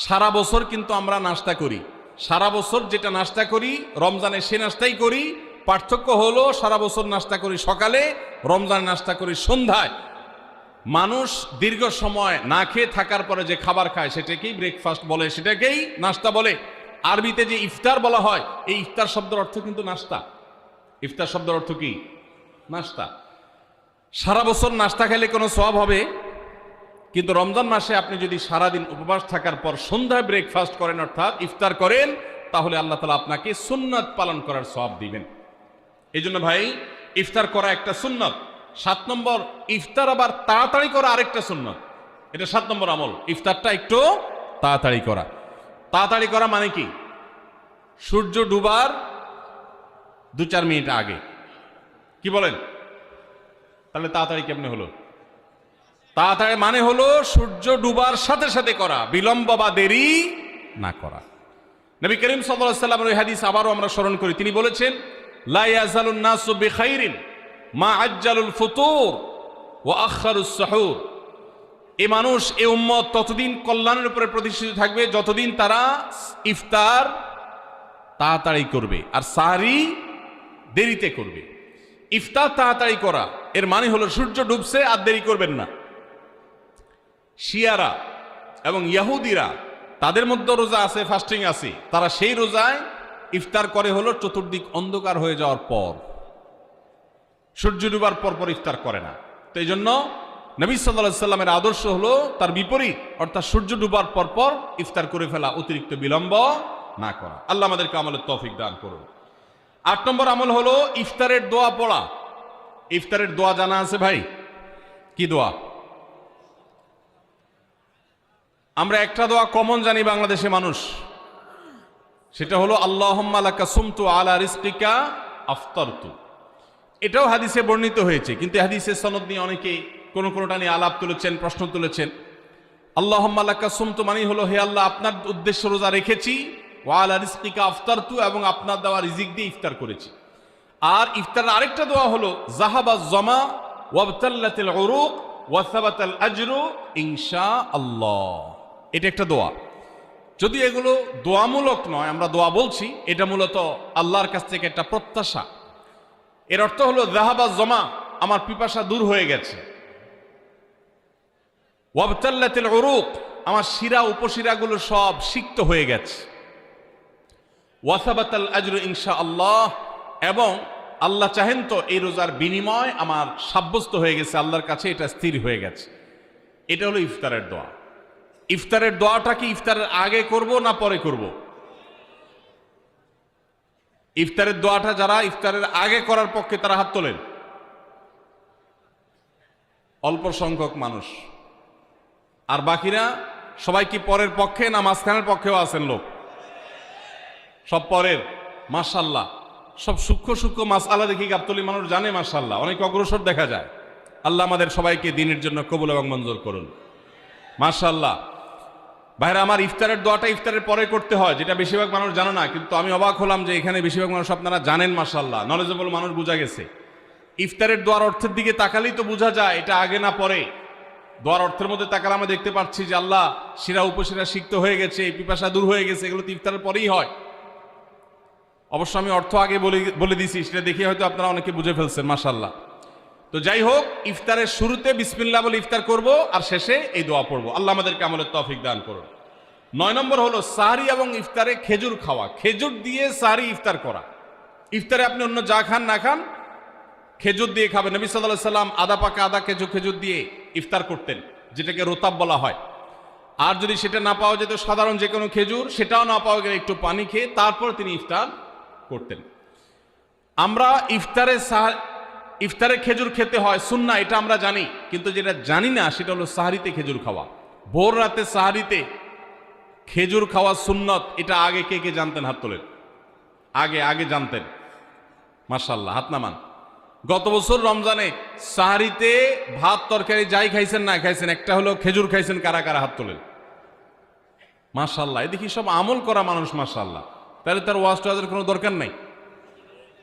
সারা বছর কিন্তু আমরা নাস্তা করি, সারা বছর যেটা নাস্তা করি রমজানে সে নাস্তাই করি, পার্থক্য হলো সারা বছর নাস্তা করি সকালে, রমজানে নাস্তা করি সন্ধ্যায়। মানুষ দীর্ঘ সময় না খেয়ে থাকার পরে যে খাবার খায় সেটাকেই ব্রেকফাস্ট বলে, সেটাকেই নাস্তা বলে। আরবিতে যে ইফতার বলা হয়, এই ইফতার শব্দের অর্থ কিন্তু নাস্তা। ইফতার শব্দের অর্থ কি? নাস্তা। সারা বছর নাস্তা খেলে কোনো সওয়াব হবে, কিন্তু রমজান মাসে আপনি যদি সারাদিন উপবাস থাকার পর সন্ধ্যায় ব্রেকফাস্ট করেন অর্থাৎ ইফতার করেন, তাহলে আল্লাহ তাআলা আপনাকে সুন্নাত পালন করার সওয়াব দিবেন। এই জন্য ভাই, ইফতার করা একটা সুন্নাত। 7 নম্বর, ইফতার আবার তাড়াতাড়ি করা আরেকটা সুন্নাত। এটা 7 নম্বর আমল, ইফতারটা একটু তাড়াতাড়ি করা। তাড়াতাড়ি করা মানে কি? সূর্য ডুবার 2-4 মিনিট আগে। কি বলেন? তাহলে তাড়াতাড়ি কেমনে হলো? তাড়াতাড়ি মানে হলো সূর্য ডুবার সাথে সাথে করা, বিলম্ব বা দেরি না করা। নবী করিম সাল্লাল্লাহু আলাইহি ওয়াসাল্লামের ওই হাদিস আবারও আমরা স্মরণ করি, তিনি বলেছেন, লা ইয়াজালুন নাসু বিখাইরিন মা আজ্জালুল ফুতুর ওয়া আখারুস সাহুর। এই মানুষ, এই উম্মত ততদিন কল্যাণের উপরে প্রতিষ্ঠিত থাকবে যতদিন তারা ইফতার তাড়াতাড়ি করবে আর সাহরি দেরিতে করবে। ইফতার তাড়াতাড়ি করা এর মানে হলো সূর্য ডুবছে আর দেরি করবেন না। শিয়ারা এবং ইহুদিরা, তাদের মধ্যে রোজা আছে, ফাস্টিং আছে, তারা সেই রোজায় ইফতার করে হলো চতুর্দিক অন্ধকার হয়ে যাওয়ার পর, সূর্য ডুবার পর পর ইফতার করে না। তো এই জন্য নবী সাল্লাল্লাহু আলাইহি সাল্লামের আদর্শ হলো তার বিপরীত, অর্থাৎ সূর্য ডুবার পর পর ইফতার করে ফেলা, অতিরিক্ত বিলম্ব না করা। আল্লাহ আমাদেরকে আমলের তৌফিক দান করুন। 8 নম্বর আমল হলো ইফতারের দোয়া পড়া। ইফতারের দোয়া জানা আছে ভাই? কি দোয়া? আমরা একটা দোয়া কমন জানি বাংলাদেশে মানুষ, সেটা হলো আল্লাহুম্মা লাকা সুমতু আলা রিজকিকা আফতারতু। এটাও হাদিসে বর্ণিত হয়েছে, কিন্তু হাদিসের সনদ নিয়ে অনেকে কোনোটা নিয়ে আলাপ তুলেছেন, প্রশ্ন তুলেছেন। আল্লাহুম্মা লাকা সুমতু মানে হলো, হে আল্লাহ, আপনার উদ্দেশ্য রোজা রেখেছি, ওয়া আলা রিজকিকা আফতারতু, এবং আপনার দেওয়া রিজিক দিয়ে ইফতার করেছি। আর ইফতারের আরেকটা দোয়া হলো যাহাবাজ জামা ওয়াবতাল্লাতিল উরুক ওয়া সাবাতাল আজরু ইনশাআল্লাহ। এটা একটা দোয়া। যদি এগুলো দোয়ামূলক নয়, আমরা দোয়া বলছি, এটা মূলত আল্লাহর কাছ থেকে একটা প্রত্যাশা। এর অর্থ হলো যাহাবাজ জামা, আমার পিপাসা দূর হয়ে গেছে, ওয়াবতাল্লাতিল উরুক, আমার শিরা উপশিরাগুলো সব সিক্ত হয়ে গেছে, ওয়া সাবাতাল আজরু ইনশাআল্লাহ, এবং আল্লাহ চাহেন তো এই রোজার বিনিময় আমার সাব্যস্ত হয়ে গেছে, আল্লাহর কাছে এটা স্থির হয়ে গেছে। এটা হলো ইফতারের দোয়া। ইফতারের দোয়াটা কি ইফতারের আগে করব না পরে করব? ইফতারের দোয়াটা যারা ইফতারের আগে করার পক্ষে তারা হাত তোলেন। অল্প সংখ্যক মানুষ, আর বাকিরা সবাই কি পরের পক্ষে না মাঝখানের পক্ষেও আছেন লোক? সব পরের। মাশাআল্লাহ, সব সূক্ষ্ম সূক্ষ্ম মাসআলা দেখি গাবতলী মানুষ জানে, মাশাআল্লাহ, অনেক অগ্রসর দেখা যায়। আল্লাহ আমাদের সবাইকে দ্বীনের জন্য কবুল এবং মঞ্জুর করুন। মাশাআল্লাহ। ভাইরা আমার, ইফতারের দোয়াটা ইফতারের পরে করতে হয়, যেটা বেশিরভাগ মানুষ জানে না, কিন্তু আমি অবাক হলাম যে এখানে বেশিরভাগ মানুষ আপনারা জানেন। মাশাআল্লাহ, নলেজেবল মানুষ, বোঝা গেছে। ইফতারের দোয়ার অর্থের দিকে তাকালেই তো বোঝা যায় এটা আগে না পরে। দোয়ার অর্থের মধ্যে তাকালে আমরা দেখতে পাচ্ছি যে আল্লাহ শিরা উপশিরা সিক্ত হয়ে গেছে, পিপাসা দূর হয়ে গেছে, এগুলো তো ইফতারের পরেই হয়। অবশ্য আমি অর্থ আগে বলে দিছি, সেটা দেখে হয়তো আপনারা অনেকে বুঝে ফেলছেন। মাশাআল্লাহ। তো যাই হোক, ইফতারের শুরুতে বিসমিল্লাহ বলে ইফতার করব, আর শেষে এই দোয়া পড়বো। আল্লাহ আমাদেরকে আমলের তৌফিক দান করুন। 9 নম্বর হলো সাহরি এবং ইফতারে খেজুর খাওয়া। খেজুর দিয়ে সাহরি ইফতার করা। ইফতারে আপনি অন্য যা খান না খান, খেজুর দিয়ে খাবেন। নবী সাল্লাল্লাহু আলাইহি সাল্লাম আদা পাকা আদা খেজুর দিয়ে ইফতার করতেন, যেটাকে রোতাব বলা হয়। আর যদি সেটা না পাওয়া যেত, সাধারণ যে কোনো খেজুর, সেটাও না পাওয়া গেলে একটু পানি খেয়ে তারপর তিনি ইফতার করতেন। আমরা ইফতারে খেজুর খেতে হয় সুন্নাহ, এটা আমরা জানি, কিন্তু যেটা জানি না সেটা হলো সাহরিতে খেজুর খাওয়া। ভোর রাতে সাহরিতে খেজুর খাওয়া সুন্নত। এটা আগে কে কে জানতেন? হাত তোলেন। আগে জানতেন? মাশাআল্লাহ, হাত নামান। গত বছর রমজানে সাহরিতে ভাত তরকারি যাই খাইছেন না খাইছেন, একটা হলো খেজুর খাইছেন, কারা কারা হাত তোলেন? মাশাআল্লাহ। এদিকে সব আমল করা মানুষ, মাশাআল্লাহ। তাহলে তার ওয়াজ টোয়াজের কোনো দরকার নাই।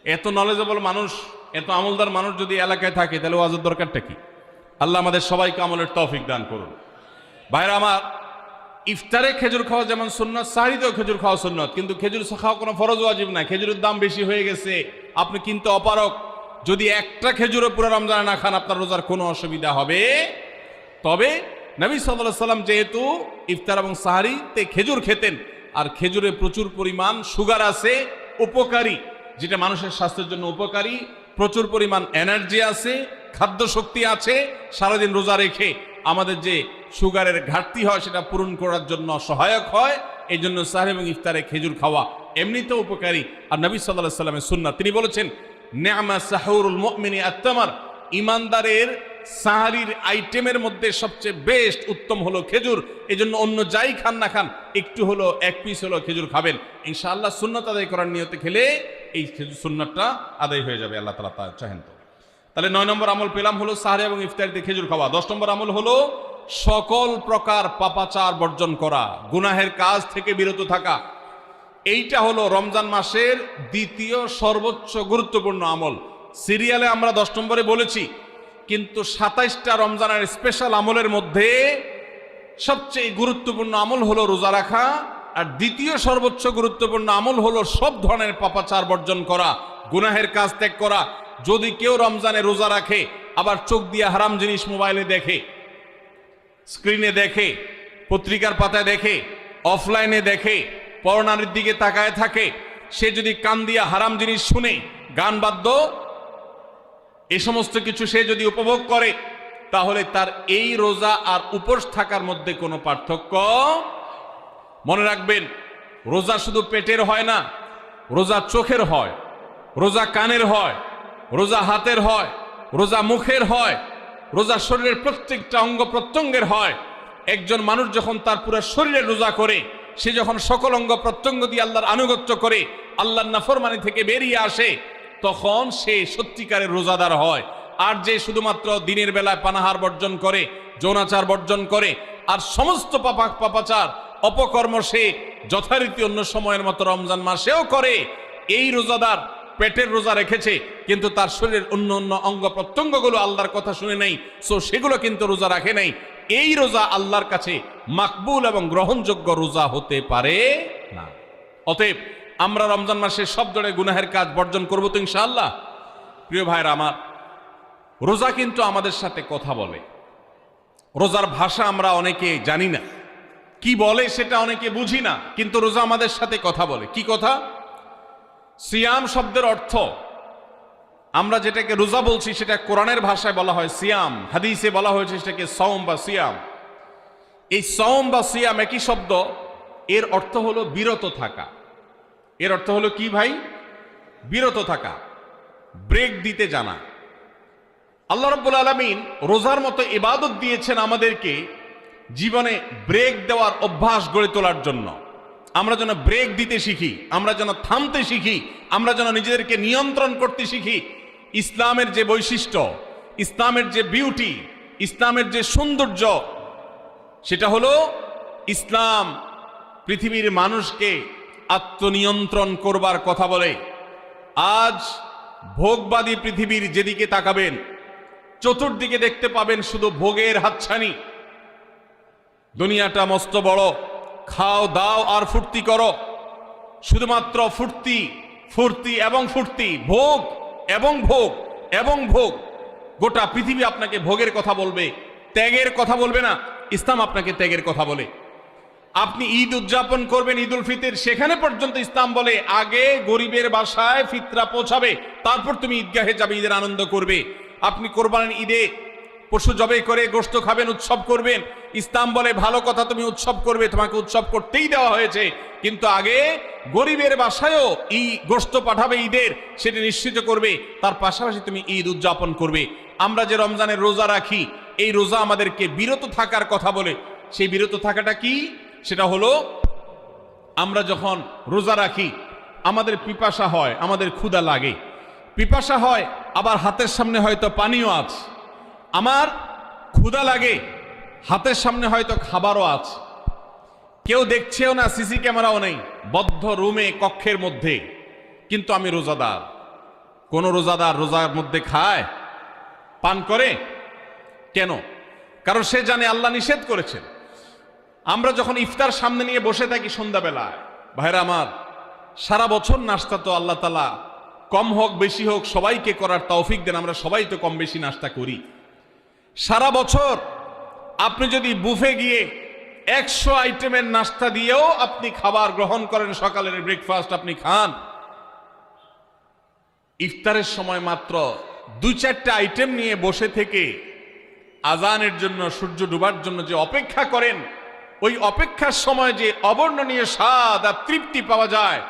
এত নলেজেবল মানুষ, এত আমলদার মানুষ যদি এলাকায় থাকে, তাহলে ওয়াজের দরকারটা কি? আল্লাহ আমাদের সবাইকে আমলের তৌফিক দান করুন। ভাইরা আমার, ইফতারে খেজুর খাওয়া যেমন সুন্নাত, সাহরিতেও খেজুর খাওয়া সুন্নাত, কিন্তু খেজুর খাওয়া কোনো ফরজ ওয়াজিব না। খেজুরের দাম বেশি হয়ে গেছে, আপনি কিনতে অপারক, যদি একটা খেজুরও পুরো রমজানে না খান, আপনার রোজার কোনো অসুবিধা হবে। তবে নবী সাল্লাল্লাহু আলাইহি ওয়াসাল্লাম যেহেতু ইফতার এবং সাহরিতে খেজুর খেতেন, আর খেজুরে প্রচুর পরিমাণ সুগার আছে, উপকারী, যেটা মানুষের স্বাস্থ্যের জন্য উপকারী, প্রচুর পরিমাণ এনার্জি আছে, খাদ্য শক্তি আছে, সারাদিন রোজা রেখে আমাদের যে সুগারের ঘাটতি হয় সেটা পূরণ করার জন্য সহায়ক হয়। এই জন্য সাহরি এবং ইফতারে খেজুর খাওয়া এমনিতেও উপকারী। আর নবী সাল্লাল্লাহু আলাইহি ওয়াসাল্লামের সুন্নাত, তিনি বলেছেন, নি'মা সাহুরুল মুমিনি আত-তামার, ইমানদারের সাহারির আইটেমের মধ্যে সবচেয়ে বেস্ট উত্তম হলো খেজুর। এই জন্য অন্য যাই খান না খান, একটু হলো, এক পিস হলো খেজুর খাবেন, ইনশাআল্লাহ সুন্নাত আদায় করার নিয়তে খেলে এই খেজুর সুন্নাতটা আদায় হয়ে যাবে, আল্লাহ তাআলা তা চাহেন তো। তাহলে 9 নম্বর আমল পেলাম হলো সাহরি এবং ইফতারিতে খেজুর খাওয়া। 10 নম্বর আমল হলো সকল প্রকার পাপাচার বর্জন করা, গুনাহের কাজ থেকে বিরত থাকা। এইটা হলো রমজান মাসের দ্বিতীয় সর্বোচ্চ গুরুত্বপূর্ণ আমল। সিরিয়ালে আমরা 10 নম্বরে বলেছি, কিন্তু 27টা রমজানের স্পেশাল আমলের মধ্যে সবচেয়ে গুরুত্বপূর্ণ আমল হলো রোজা রাখা, আর দ্বিতীয় সর্বোচ্চ গুরুত্বপূর্ণ আমল হলো সব ধরনের পাপাচার বর্জন করা, গুনাহের কাজ ত্যাগ করা। যদি কেউ রমজানে রোজা রাখে, আবার চোখ দিয়ে হারাম জিনিস মোবাইলে দেখে, স্ক্রিনে দেখে, পত্রিকার পাতায় দেখে, অফলাইনে দেখে, পরনারীর দিকে তাকায় থাকে, সে যদি কান দিয়ে হারাম জিনিস শুনে, গান বাদ্য, এই সমস্ত কিছু সে যদি উপভোগ করে, তাহলে তার এই রোজা আর উপোস থাকার মধ্যে কোনো পার্থক্য। মনে রাখবেন, রোজা শুধু পেটের হয় না, রোজা চোখের হয়, রোজা কানের হয়, রোজা হাতের হয়, রোজা মুখের হয়, রোজা শরীরের প্রত্যেকটা অঙ্গ প্রত্যঙ্গের হয়। একজন মানুষ যখন তার পুরো শরীরের রোজা করে, সে যখন সকল অঙ্গ প্রত্যঙ্গ দিয়ে আল্লাহর আনুগত্য করে, আল্লাহর নাফরমানি থেকে বেরিয়ে আসে, তখন সে সত্যিকারের রোজাদার হয়। আর যে শুধুমাত্র দিনের বেলায় পানাহার বর্জন করে, যৌনাচার বর্জন করে, আর সমস্ত পাপাচার অপকর্ম সে যথারীতি অন্য সময়ের মতো রমজান মাসেও করে, এই রোজাদার পেটের রোজা রেখেছে, কিন্তু তার শরীরের অন্য অন্য অঙ্গ প্রত্যঙ্গগুলো আল্লাহর কথা শুনে নাই, সো সেগুলো কিন্তু রোজা রাখে নাই। এই রোজা আল্লাহর কাছে মাকবুল এবং গ্রহণযোগ্য রোজা হতে পারে না। অতএব আমরা রমজান মাসে সব ধরনের গুনাহের কাজ বর্জন করবো তো ইনশাআল্লাহ। প্রিয় ভাইরা আমার, রোজা কিন্তু আমাদের সাথে কথা বলে। রোজার ভাষা আমরা অনেকে জানি না, কি বলে সেটা অনেকে বুঝি না, কিন্তু রোজা আমাদের সাথে কথা বলে। কি কথা? সিয়াম শব্দের অর্থ, আমরা যেটাকে রোজা বলছি সেটা কোরআনের ভাষায় বলা হয় সিয়াম, হাদিসে বলা হয়েছে সেটাকে সওম বা সিয়াম। এই সওম বা সিয়াম একই শব্দ, এর অর্থ হলো বিরত থাকা। এর অর্থ হলো কি ভাই? বিরত থাকা, ব্রেক দিতে জানা। আল্লাহ রাব্বুল আলামিন রোজার মতো ইবাদত দিয়েছেন আমাদেরকে জীবনে ব্রেক দেওয়ার অভ্যাস গড়ে তোলার জন্য। আমরা যেন ব্রেক দিতে শিখি, আমরা যেন থামতে শিখি, আমরা যেন নিজেদেরকে নিয়ন্ত্রণ করতে শিখি। ইসলামের যে বৈশিষ্ট্য, ইসলামের যে বিউটি, ইসলামের যে সৌন্দর্য, সেটা হলো ইসলাম পৃথিবীর মানুষকে আত্মনিয়ন্ত্রণ করবার কথা বলে। আজ ভোগবাদী পৃথিবীর যেদিকে তাকাবেন, চতুর্দিকে দেখতে পাবেন শুধু ভোগের হাতছানি। দুনিয়াটা মস্ত বড়, খাও দাও আর ফুর্তি করো, শুধুমাত্র ফুর্তি ফুর্তি এবং ফুর্তি, ভোগ এবং ভোগ এবং ভোগ। গোটা পৃথিবী আপনাকে ভোগের কথা বলবে, ত্যাগের কথা বলবে না। ইসলাম আপনাকে ত্যাগের কথা বলে। আপনি ঈদ উদযাপন করবেন, ঈদ উল ফিতর, সেখানে পর্যন্ত ইসলাম বলে আগে গরিবের বাসায় ফিতরা পৌঁছাবে, তারপর তুমি ঈদগাহে যাবে, ঈদের আনন্দ করবে। আপনি কোরবানির ঈদে পশু জবাই করে গোশত খাবেন, উৎসব করবেন। ইসলাম বলে ভালো কথা, তুমি উৎসব করবে, তোমাকে উৎসব করতেই দেওয়া হয়েছে, কিন্তু আগে গরিবের বাসায়ও গোশত পাঠাবে ঈদের, সেটা নিশ্চিত করবে, তার পাশাপাশি তুমি ঈদ উদযাপন করবে। আমরা যে রমজানের রোজা রাখি, এই রোজা আমাদেরকে বিরত থাকার কথা বলে। সেই বিরত থাকাটা কি? সেটা হলো আমরা যখন রোজা রাখি, আমাদের পিপাসা হয়, আমাদের ক্ষুধা লাগে, পিপাসা হয়, আবার হাতের সামনে হয়তো পানিও আছে। আমার ক্ষুধা লাগে, হাতের সামনে হয়তো খাবারও আছে, কেউ দেখছেও না, সিসি ক্যামেরাও নেই, বদ্ধ রুমে কক্ষের মধ্যে, কিন্তু আমি রোজাদার। কোন রোজাদার রোজার মধ্যে খায়, পান করে? কেন? কারণ সে জানে আল্লাহ নিষেধ করেছেন। আমরা যখন ইফতার সামনে নিয়ে বসে থাকি সন্ধ্যাবেলায়, ভাইরা আমার, সারা বছর নাস্তা তো আল্লাহ তাআলা কম হোক বেশি হোক সবাইকে করার তৌফিক দেন। আমরা সবাই তো কম বেশি নাস্তা করি সারা বছর। আপনি যদি বুফে গিয়ে 100 আইটেমের নাস্তা দিয়েও আপনি খাবার গ্রহণ করেন, সকালের ব্রেকফাস্ট আপনি খান, ইফতারের সময় মাত্র 2-4টা আইটেম নিয়ে বসে থেকে আজানের জন্য, সূর্য ডুবার জন্য যে অপেক্ষা করেন, ওই অপেক্ষার সময় যে অবর্ণনীয় স্বাদ আর তৃপ্তি পাওয়া যায়,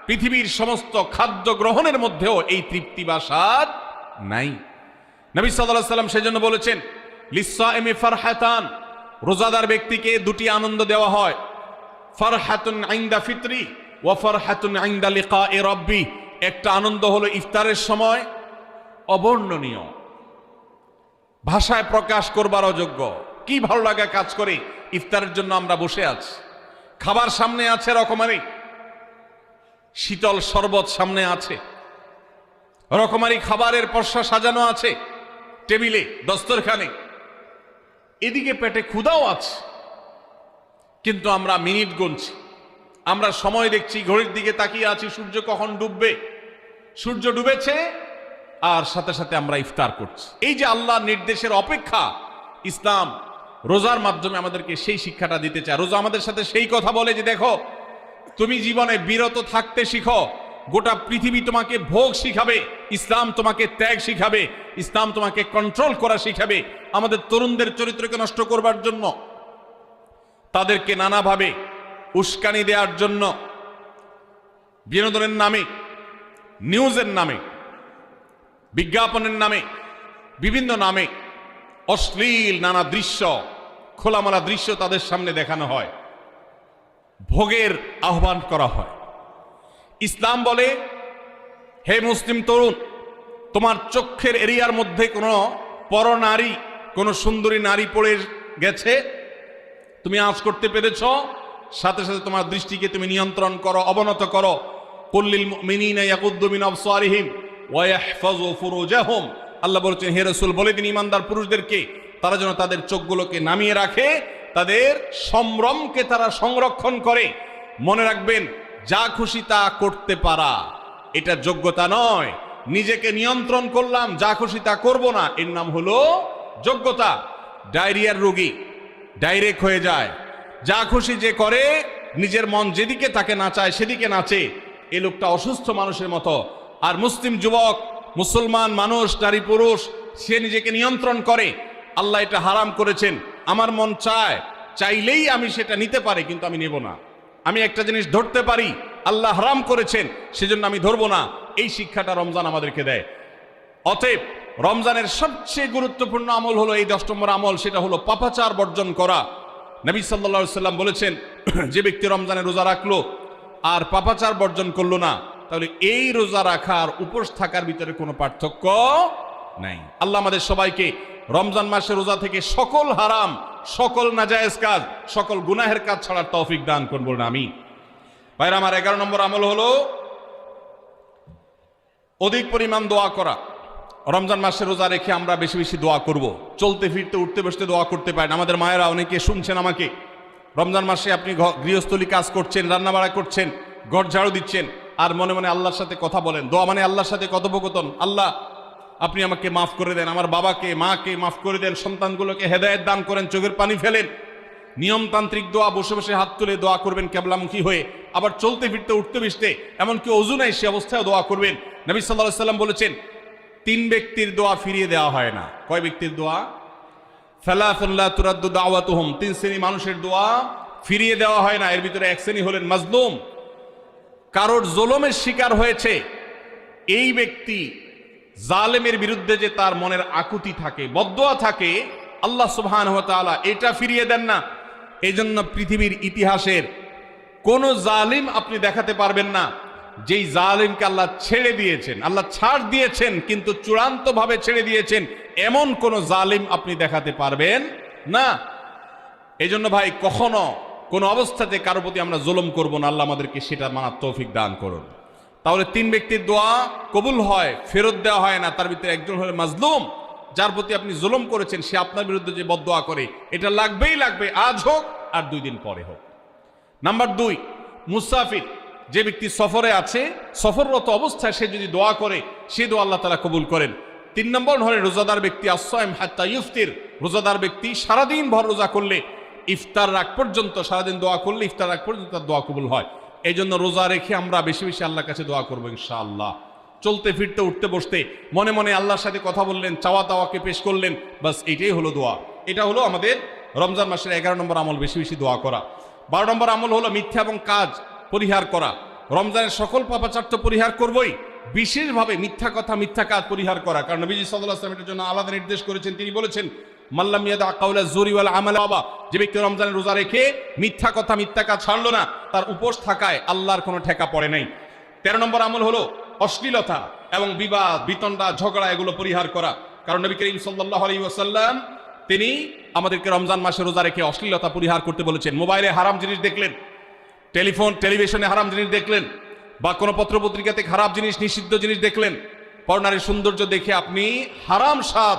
পৃথিবীর সমস্ত খাদ্য গ্রহণের মধ্যেও এই তৃপ্তি বা স্বাদ নাই। নবী সাল্লাল্লাহু আলাইহি ওয়াসাল্লাম সেজন্য বলেছেন, লিসসাইমি ফারহাতান, রোজাদার ব্যক্তিকে দুটি আনন্দ দেওয়া হয়, ফারহাতুন ইনদা ফিতরি ওয়া ফারহাতুন ইনদা লিকাই রাব্বি। একটা আনন্দ হলো ইফতারের সময়, অবর্ণনীয়, ভাষায় প্রকাশ করবার অযোগ্য। কি ভালো লাগা কাজ করে ইফতারের জন্য আমরা বসে আছি, খাবার সামনে আছে, রকমারি শীতল শরবত সামনে আছে, রকমারি খাবারের পসরা সাজানো আছে টেবিলে, দস্তরখানে, এদিকে পেটে ক্ষুধাও আছে, কিন্তু আমরা মিনিট গুনছি, আমরা সময় দেখছি, ঘড়ির দিকে তাকিয়ে আছি, সূর্য কখন ডুববে। সূর্য ডুবেছে আর সাথে সাথে আমরা ইফতার করছি। এই যে আল্লাহর নির্দেশের অপেক্ষা, ইসলাম রোজার মাধ্যমে আমাদেরকে সেই শিক্ষাটা দিতে চায়। রোজা আমাদের সাথে সেই কথা বলে যে দেখো, তুমি জীবনে বিরত থাকতে শিখো, গোটা পৃথিবী তোমাকে ভোগ শিখাবে, ইসলাম তোমাকে ত্যাগ শিখাবে, ইসলাম তোমাকে কন্ট্রোল করা শিখাবে। আমাদের তরুণদের চরিত্রকে নষ্ট করবার জন্য, তাদেরকে নানাভাবে উস্কানি দেওয়ার জন্য, বিনোদনের নামে, নিউজের নামে, বিজ্ঞাপনের নামে, বিভিন্ন নামে অশ্লীল নানা দৃশ্য, খোলামেলা দৃশ্য তাদের সামনে দেখানো হয়, ভোগের আহ্বান করা হয়। ইসলাম বলে, হে মুসলিম তরুণ, তোমার চোখের এরিয়ার মধ্যে কোনো পরনারী, কোনো সুন্দরী নারী পড়ে গেছে, তুমি আঁচ করতে পেরেছ, সাথে সাথে তোমার দৃষ্টিকে তুমি নিয়ন্ত্রণ করো, অবনত করো। কুল্লিল মুমিনিনা ইয়াগুদ্দু মিন আবসারিহিম ওয়া ইয়াহফাযু ফুরুজাহুম। আল্লাহ বলেছেন, হে রাসূল বলে দিন ইমানদার পুরুষদেরকে তারা যেন তাদের চোখগুলোকে নামিয়ে রাখে, তাদের সম্ভ্রমকে তারা সংরক্ষণ করে। মনে রাখবেন, যা খুশি তা করতে পারা এটা যোগ্যতা নয়। নিজেকে নিয়ন্ত্রণ করলাম, যা খুশি তা করব না, এর নাম হলো যোগ্যতা। ডায়রিয়ার রোগী ডাইরেক্ট হয়ে যায়, যা খুশি যে করে, নিজের মন যেদিকে তাকে নাচায় সেদিকে নাচে, এই লোকটা অসুস্থ মানুষের মতো। আর মুসলিম যুবক, মুসলমান মানুষ, নারী পুরুষ, সে নিজেকে নিয়ন্ত্রণ করে। আল্লাহ এটা হারাম করেছেন, আমার মন চায়, চাইলেই আমি সেটা নিতে পারি, কিন্তু আমি নেব না। আমি একটা জিনিস ধরতে পারি, আল্লাহ হারাম করেছেন, সেজন্য আমি ধরবো না। এই শিক্ষাটা রমজান আমাদেরকে দেয়। অতএব রমজানের সবচেয়ে গুরুত্বপূর্ণ আমল হলো এই 10 নম্বর আমল, সেটা হলো পাপাচার বর্জন করা। নবী সাল্লাল্লাহু আলাইহি সাল্লাম বলেছেন, যে ব্যক্তি রমজানে রোজা রাখলো আর পাপাচার বর্জন করলো না, তাহলে এই রোজা রাখার উপোস থাকার ভিতরে কোনো পার্থক্য নাই। আল্লাহ আমাদের সবাইকে রমজান মাসে রোজা থেকে সকল হারাম, সকল নাজায়েজ কাজ, সকল গুনাহের কাজ ছাড়ার তৌফিক দান করুন, বলুন আমিন। ভাইরা আমার, 11 নম্বর আমল হলো অধিক পরিমাণ দোয়া করা। রমজান মাসে রোজা রেখে আমরা বেশি বেশি দোয়া করব। চলতে ফিরতে, উঠতে বসতে দোয়া করতে পারেন। আমাদের মায়েরা অনেকে শুনছেন আমাকে, রমজান মাসে আপনি গৃহস্থলী কাজ করছেন, রান্নাবাড়া করছেন, ঘর ঝাড়ু দিচ্ছেন, আর মনে মনে আল্লাহর সাথে কথা বলেন। দোয়া মানে আল্লাহর সাথে কথোপকথন। আল্লাহ, আপনি আমাকে মাফ করে দেন, আমার বাবাকে মাকে মাফ করে দেন, সন্তানগুলোকে হেদায়েত দান করেন, চোখের পানি ফেলেন। নিয়মতান্ত্রিক দোয়া, বসে বসে হাত তুলে দোয়া করবেন কেবলামুখী হয়ে। আবার চলতে ফিরতে, উঠতে বসতে, এমনকি ওযু নাই সে অবস্থায় দোয়া করবেন। নবী সাল্লাল্লাহু আলাইহি সাল্লাম বলেছেন, 3 ব্যক্তির দোয়া ফিরিয়ে দেওয়া হয় না। কয় ব্যক্তির দোয়া? সালাতুন লা তুরাদ্দু দাওয়াতুহুম, 3 শ্রেণী মানুষের দোয়া ফিরিয়ে দেওয়া হয় না। এর ভিতরে এক শ্রেণী হলেন মাজলুম, কারোর জুলুমের শিকার হয়েছে। এই ব্যক্তি জালেমের বিরুদ্ধে যে তার মনের আকুতি থাকে, বদদোয়া থাকে, আল্লাহ সুবহানাহু ওয়া তাআলা এটা ফিরিয়ে দেন না। এই জন্য পৃথিবীর ইতিহাসের কোন জালিম আপনি দেখাতে পারবেন না যেই জালিমকে আল্লাহ ছেড়ে দিয়েছেন, আল্লাহ ছাড় দিয়েছেন কিন্তু চূড়ান্ত ভাবে ছেড়ে দিয়েছেন, এমন কোন জালিম আপনি দেখাতে পারবেন না। এই জন্য ভাই, কখনো কোন অবস্থাতে কারো প্রতি আমরা জুলুম করব না। আল্লাহ আমাদেরকে সেটা মানার তৌফিক দান করুন। তাহলে 3 ব্যক্তির দোয়া কবুল হয়, ফেরত দেওয়া হয় না। তার ভিতরে একজন হলো মাজলুম, যার প্রতি আপনি জুলুম করেছেন, সে আপনার বিরুদ্ধে যে বদদোয়া করে, এটা লাগবেই লাগবে, আজ হোক আর 2 দিন পরে হোক। নাম্বার 2, মুসাফির, যে ব্যক্তি সফরে আছে, সফররত অবস্থায় সে যদি দোয়া করে, সে দোয়া আল্লাহ তাআলা কবুল করেন। 3 নম্বর হলো রোজাদার ব্যক্তি, আসসাইম হাত্তা ইফতির, রোজাদার ব্যক্তি সারাদিন ভর রোজা করলে ইফতার রাগ পর্যন্ত, সারাদিন দোয়া করলে ইফতার রাগ পর্যন্ত তার দোয়া কবুল হয়। এই জন্য রোজা রেখে আমরা বেশি বেশি আল্লাহর কাছে দোয়া করবো ইনশাআল্লাহ। চলতে ফিরতে উঠতে বসতে মনে মনে আল্লাহর সাথে কথা বললেন, চাওয়া দাওয়াকে পেশ করলেন, বাস এইটাই হলো দোয়া। এটা হলো আমাদের রমজান মাসের 11 নম্বর আমল, বেশি বেশি দোয়া করা। 12 নম্বর আমল হলো মিথ্যা এবং কাজ পরিহার করা। রমজানের সকল পাপাচার তো পরিহার করবই, বিশেষভাবে মিথ্যা কথা, মিথ্যা কাজ পরিহার করা। কারণ নবীজি সাল্লাল্লাহু আলাইহি ওয়াসাল্লাম এটার জন্য আলাদা নির্দেশ করেছেন। তিনি বলেছেন, মাল্লাম ইয়াদা কাউলা যুরি ওয়াল আমাল বাবা, যে ব্যক্তি রমজানের রোজা রেখে মিথ্যা কথা, মিথ্যা কাজ ছাড়লো না, তার উপোস থাকায় আল্লাহর কোনো ঠেকা পড়ে নাই। 13 নম্বর আমল হলো অশ্লীলতা এবং বিবাদ, বিতণ্ডা, ঝগড়া, এগুলো পরিহার করা। কারণ নবী করিম সাল্লাল্লাহু আলাইহি ওয়াসাল্লাম তিনি আমাদেরকে রমজান মাসে রোজা রেখে অশ্লীলতা পরিহার করতে বলেছেন। মোবাইলে হারাম জিনিস দেখলেন, টেলিভিশনে হারাম জিনিস দেখলেন, বা কোনো পত্রপত্রিকাতে খারাপ জিনিস, নিষিদ্ধ জিনিস দেখলেন, পরনারীর সৌন্দর্য দেখে আপনি হারাম স্বাদ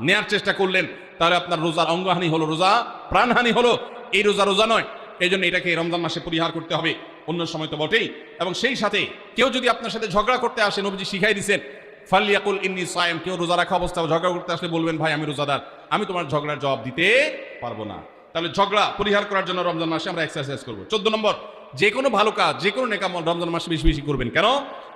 নেয়ার চেষ্টা করলেন, তাহলে আপনার রোজার অঙ্গহানি হলো, রোজা প্রাণহানি হলো। এই রোজা নয়। এই জন্য এটাকে রমজান মাসে পরিহার করতে হবে, অন্য সময় তো বটেই। এবং সেই সাথে কেউ যদি আপনার সাথে ঝগড়া করতে আসে, নবীজি শিখাই দিয়েছেন, ফালিয়াকুল ইন্নী সায়েম, কেউ রোজা রাখা অবস্থায় ঝগড়া করতে আসলে বলবেন, ভাই আমি রোজাদার, আমি তোমার ঝগড়ার জবাব দিতে পারবো না। তাহলে ঝগড়া পরিহার করার জন্য রমজান মাসে আমরা এক্সারসাইজ করবো। 14 নম্বর, যে কোনো ভালো কাজ, যে কোনো নেক আমল রমজান মাসে বেশি বেশি করবেন। কেন?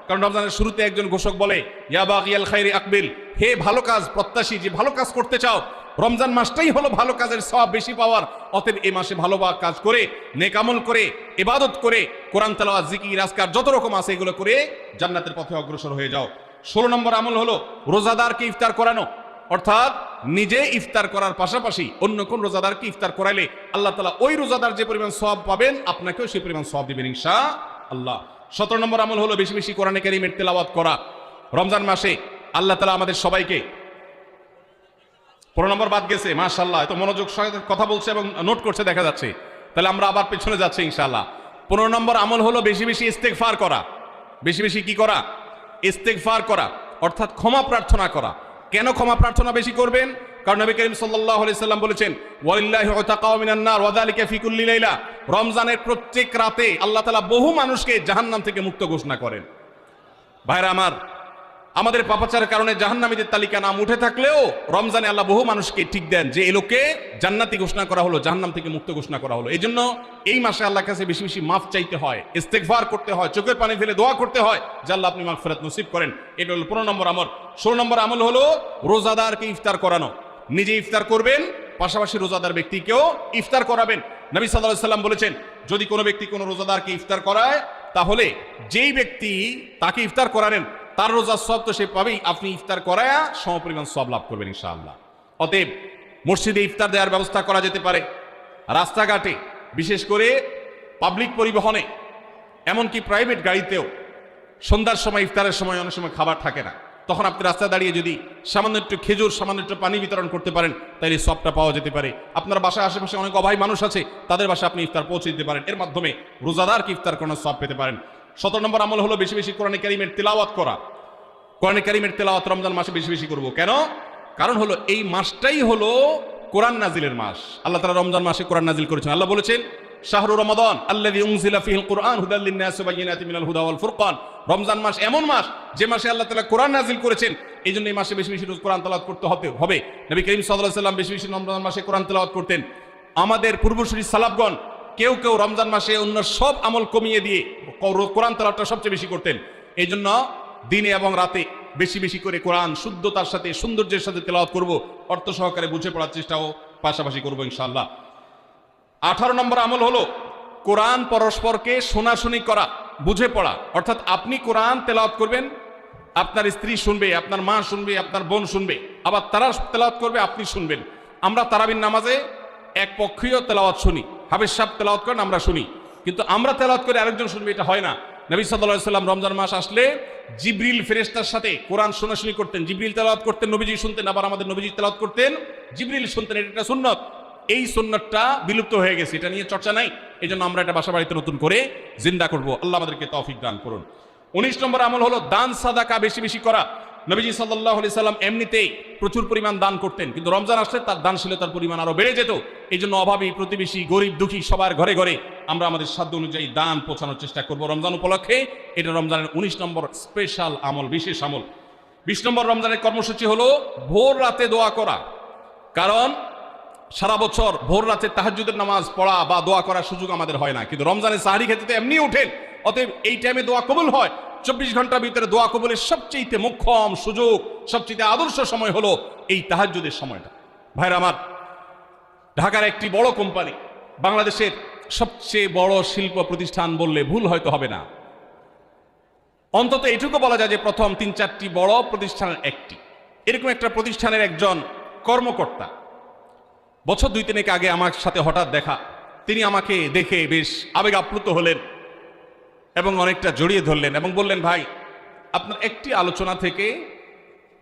কারণ রমজানের শুরুতে একজন ঘোষক বলে, ইয়া বাগিয়াল খাইরি আকবিল, হে ভালো কাজ প্রত্যাশী, যে ভালো কাজ করতে চাও, রমজান মাসটাই হলো ভালো কাজের সওয়াব বেশি পাওয়ার। অতএব এই মাসে ভালো কাজ করে, নেক আমল করে, ইবাদত করে, কোরআন তেলাওয়াত, জিকির, আজকার যত রকম আছে এগুলো করে জান্নাতের পথে অগ্রসর হয়ে যাও। 16 নম্বর আমল হলো রোজাদারকে ইফতার করানো, অর্থাৎ নিজে ইফতার করার পাশাপাশি অন্য কোন রোজাদারকে ইফতার করাইলে আল্লাহ তাআলা ওই রোজাদার যে পরিমাণ সওয়াব পাবেন, আপনাকেও সেই পরিমাণ সওয়াব দিবেন ইনশাআল্লাহ। 17 নম্বর আমল হলো বেশি বেশি কোরআনে কারীমের তেলাওয়াত করা। রমজান মাসে আল্লাহ তাআলা আমাদের সবাইকে, 15 নম্বর বাদ গেছে, মাশাআল্লাহ, এত মনোযোগ সহকারে কথা বলছে এবং নোট করছে দেখা যাচ্ছে। তাহলে আমরা আবার পেছনে যাচ্ছি ইনশাআল্লাহ। 15 নম্বর আমল হলো বেশি বেশি ইস্তেগফার করা। বেশি বেশি কি করা? ইস্তেগফার করা, অর্থাৎ ক্ষমা প্রার্থনা করা। কেন ক্ষমা প্রার্থনা বেশি করবেন? কারণ নবী করিম সাল্লাল্লাহু আলাইহি সাল্লাম বলেছেন, ওয়ালিল্লাহি উতাকাউ মিনান নার ওয়া যালিকা ফি কুল্লি লাইলা, রমজানের প্রত্যেক রাতে আল্লাহ তাআলা বহু মানুষকে জাহান্নাম থেকে মুক্ত ঘোষণা করেন। ভাইরা আমার, আমাদের পাপাচারের কারণে জাহান্নামীদের তালিকা নাম উঠে থাকলেও রমজানে আল্লাহ বহু মানুষকে ঠিক দেন যে এই লোককে জান্নাতি ঘোষণা করা হলো, জাহান্নাম থেকে মুক্ত ঘোষণা করা হলো। এই জন্য এই মাসে আল্লাহর কাছে বেশি বেশি মাফ চাইতে হয়, ইস্তেগফার করতে হয়, চোখের পানি ফেলে দোয়া করতে হয় যে আল্লাহ আপনি মাগফিরাত নসিব করেন। এটা হলো 15 নম্বর আমল। 16 নম্বর আমল হলো রোজাদারকে ইফতার করানো। নিজে ইফতার করবেন, পাশাপাশি রোজাদার ব্যক্তিকেও ইফতার করাবেন। নবী সাল্লাল্লাহু আলাইহি সাল্লাম বলেছেন, যদি কোনো ব্যক্তি কোনো রোজাদারকে ইফতার করায়, তাহলে যেই ব্যক্তি তাকে ইফতার করালেন তার রোজার সওয়াব তো সে পাবেই, আপনি ইফতার করায়া সমপরিমাণ সওয়াব লাভ করবেন ইনশাআল্লাহ। অতএব মসজিদে ইফতার দেওয়ার ব্যবস্থা করা যেতে পারে, রাস্তাঘাটে, বিশেষ করে পাবলিক পরিবহনে, এমনকি প্রাইভেট গাড়িতেও সন্ধ্যার সময়, ইফতারের সময় অনেক সময় খাবার থাকে না, তখন আপনি রাস্তায় দাঁড়িয়ে যদি সামান্য একটু খেজুর, সামান্য একটু পানি বিতরণ করতে পারেন, তাহলে সবটা পাওয়া যেতে পারে। আপনার বাসায় আশেপাশে অনেক অভাবী মানুষ আছে, তাদের বাসায় আপনি ইফতার পৌঁছে দিতে পারেন, এর মাধ্যমে রোজাদারকে ইফতার করার সওয়াব পেতে পারেন। 17 নম্বর আমল হলো বেশি বেশি কোরআনে কারীমের তেলাওয়াত করা। কোরআনে কারীমের তেলাওয়াত রমজান মাসে বেশি বেশি করব। কেন? কারণ হলো এই মাসটাই হলো কোরআন নাজিলের মাস। আল্লাহ তাআলা রমজান মাসে কোরআন নাজিল করেছেন। আল্লাহ বলেছেন, শাহরু রমাদান আল্লাযী উনজিলা ফীহিল কুরআন হুদাল লিন-নাসি ওয়া বায়িনাতিন মিনাল হুদা ওয়াল ফুরকান। রমজান মাস এমন মাস যে মাসে আল্লাহ তাআলা কোরআন নাজিল করেছেন, এই জন্য এই মাসে বেশি বেশি কোরআন তেলাওয়াত করতে হবে। নবী করিম সাল্লাল্লাহু আলাইহি ওয়াসাল্লাম বেশি বেশি রমজান মাসে কোরআন তেলাওয়াত করতেন। আমাদের পূর্বসূরি সালাফগণ কেউ কেউ রমজান মাসে অন্য সব আমল কমিয়ে দিয়ে কোরআন তেলাওয়াতটা সবচেয়ে বেশি করতেন। এই জন্য দিনে এবং রাতে বেশি বেশি করে কোরআন শুদ্ধতার সাথে, সৌন্দর্যের সাথে তেলাওয়াত করব, অর্থ সহকারে বুঝে পড়ার চেষ্টাও পাশাপাশি করবো ইনশাআল্লাহ। 18 নম্বর আমল হলো কোরআন পরস্পরকে শোনাশুনি করা, বুঝে পড়া। অর্থাৎ আপনি কোরআন তেলাওয়াত করবেন, আপনার স্ত্রী শুনবে, আপনার মা শুনবে, আপনার বোন শুনবে, আবার তারা তেলাওয়াত করবে, আপনি শুনবেন। আমরা তারাবির নামাজে এক পক্ষীয় তেলাওয়াত শুনি, হাফেজ সাহেব তেলাওয়াত করেন, আমরা শুনি, কিন্তু আমরা তেলাওয়াত করে আরেকজন শুনবে, এটা হয় না। নবী সাল্লাল্লাহু আলাইহি সাল্লাম রমজান মাস আসলে জিবরিল ফেরেশতার সাথে কোরআন শোনাশুনি করতেন। জিবরিল তেলাওয়াত করতেন, নবীজি শুনতেন, আবার আমাদের নবীজি তেলাওয়াত করতেন, জিবরিল শুনতেন। এটা সুন্নাত। এই সুন্নাতটা বিলুপ্ত হয়ে গেছে, এটা নিয়ে চর্চা নাই। এই জন্য আমরা এটা বাসা বাড়িতে নতুন করে জিন্দা করব। আল্লাহ আমাদেরকে তৌফিক দান করুন। 19 নম্বর আমল হলো দান সাদাকা বেশি বেশি করা। নবীজি সাল্লাল্লাহু আলাইহি সাল্লাম এমনিতেই প্রচুর পরিমাণ দান করতেন, কিন্তু রমজান আসলে তার দানশীলতার পরিমাণ আরো বেড়ে যেত। এই জন্য অভাবী, প্রতিবেশী, গরিব দুঃখী সবার ঘরে ঘরে আমরা আমাদের সাধ্য অনুযায়ী দান পৌঁছানোর চেষ্টা করব রমজান উপলক্ষে। এটা রমজানের 19 নম্বর স্পেশাল আমল, বিশেষ আমল। 20 নম্বর রমজানের কর্মসূচি হলো ভোর রাতে দোয়া করা। কারণ সারা বছর ভোর রাতে তাহাজ্জুদের নামাজ পড়া বা দোয়া করার সুযোগ আমাদের হয় না, কিন্তু রমজানে সাহরি খেতে তো এমনি উঠেন। অতএব এই টাইমে দোয়া কবুল হয়। 24 ঘন্টার ভিতরে দোয়া কবুলের সবচেয়ে মোক্ষম সুযোগ, সবচেয়ে আদর্শ সময় হলো এই তাহাজ্জুদের সময়টা। ভাইরা আমার, ঢাকার একটি বড় কোম্পানি, বাংলাদেশের সবচেয়ে বড় শিল্প প্রতিষ্ঠান বললে ভুল হয়তো হবে না, অন্তত এটুকু বলা যায় যে প্রথম 3-4টি বড় প্রতিষ্ঠানের একটি। এরকম একটা প্রতিষ্ঠানের একজন কর্মকর্তা বছর 2-3 আগে আমার সাথে হঠাৎ দেখা। তিনি আমাকে দেখে বেশ আবেগ আপ্লুত হলেন এবং অনেকটা জড়িয়ে ধরলেন এবং বললেন, ভাই, আপনার একটি আলোচনা থেকে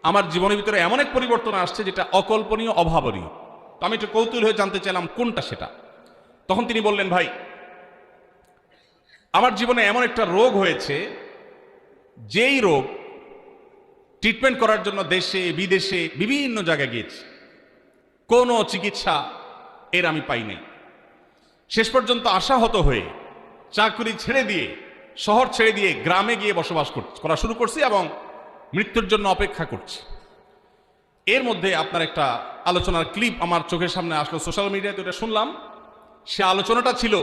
আমার জীবনের ভিতরে এমন এক পরিবর্তন আসছে যেটা অকল্পনীয়, অভাবনীয়। তো আমি একটু কৌতূহল হয়ে জানতে চাইলাম কোনটা সেটা। তখন তিনি বললেন, ভাই, আমার জীবনে এমন একটা রোগ হয়েছে, যেই রোগ ট্রিটমেন্ট করার জন্য দেশে বিদেশে বিভিন্ন জায়গায় গিয়েছি, কোনো চিকিৎসা এর আমি পাই নাই। শেষ পর্যন্ত আশাহত হয়ে চাকরি ছেড়ে দিয়ে, শহর ছেড়ে দিয়ে গ্রামে গিয়ে বসবাস করা শুরু করছি এবং মৃত্যুর জন্য অপেক্ষা করছি। এর মধ্যে আপনার একটা আলোচনার ক্লিপ আমার চোখের সামনে আসলো, সোশ্যাল মিডিয়াতে ওটা শুনলাম। সে আলোচনাটা ছিল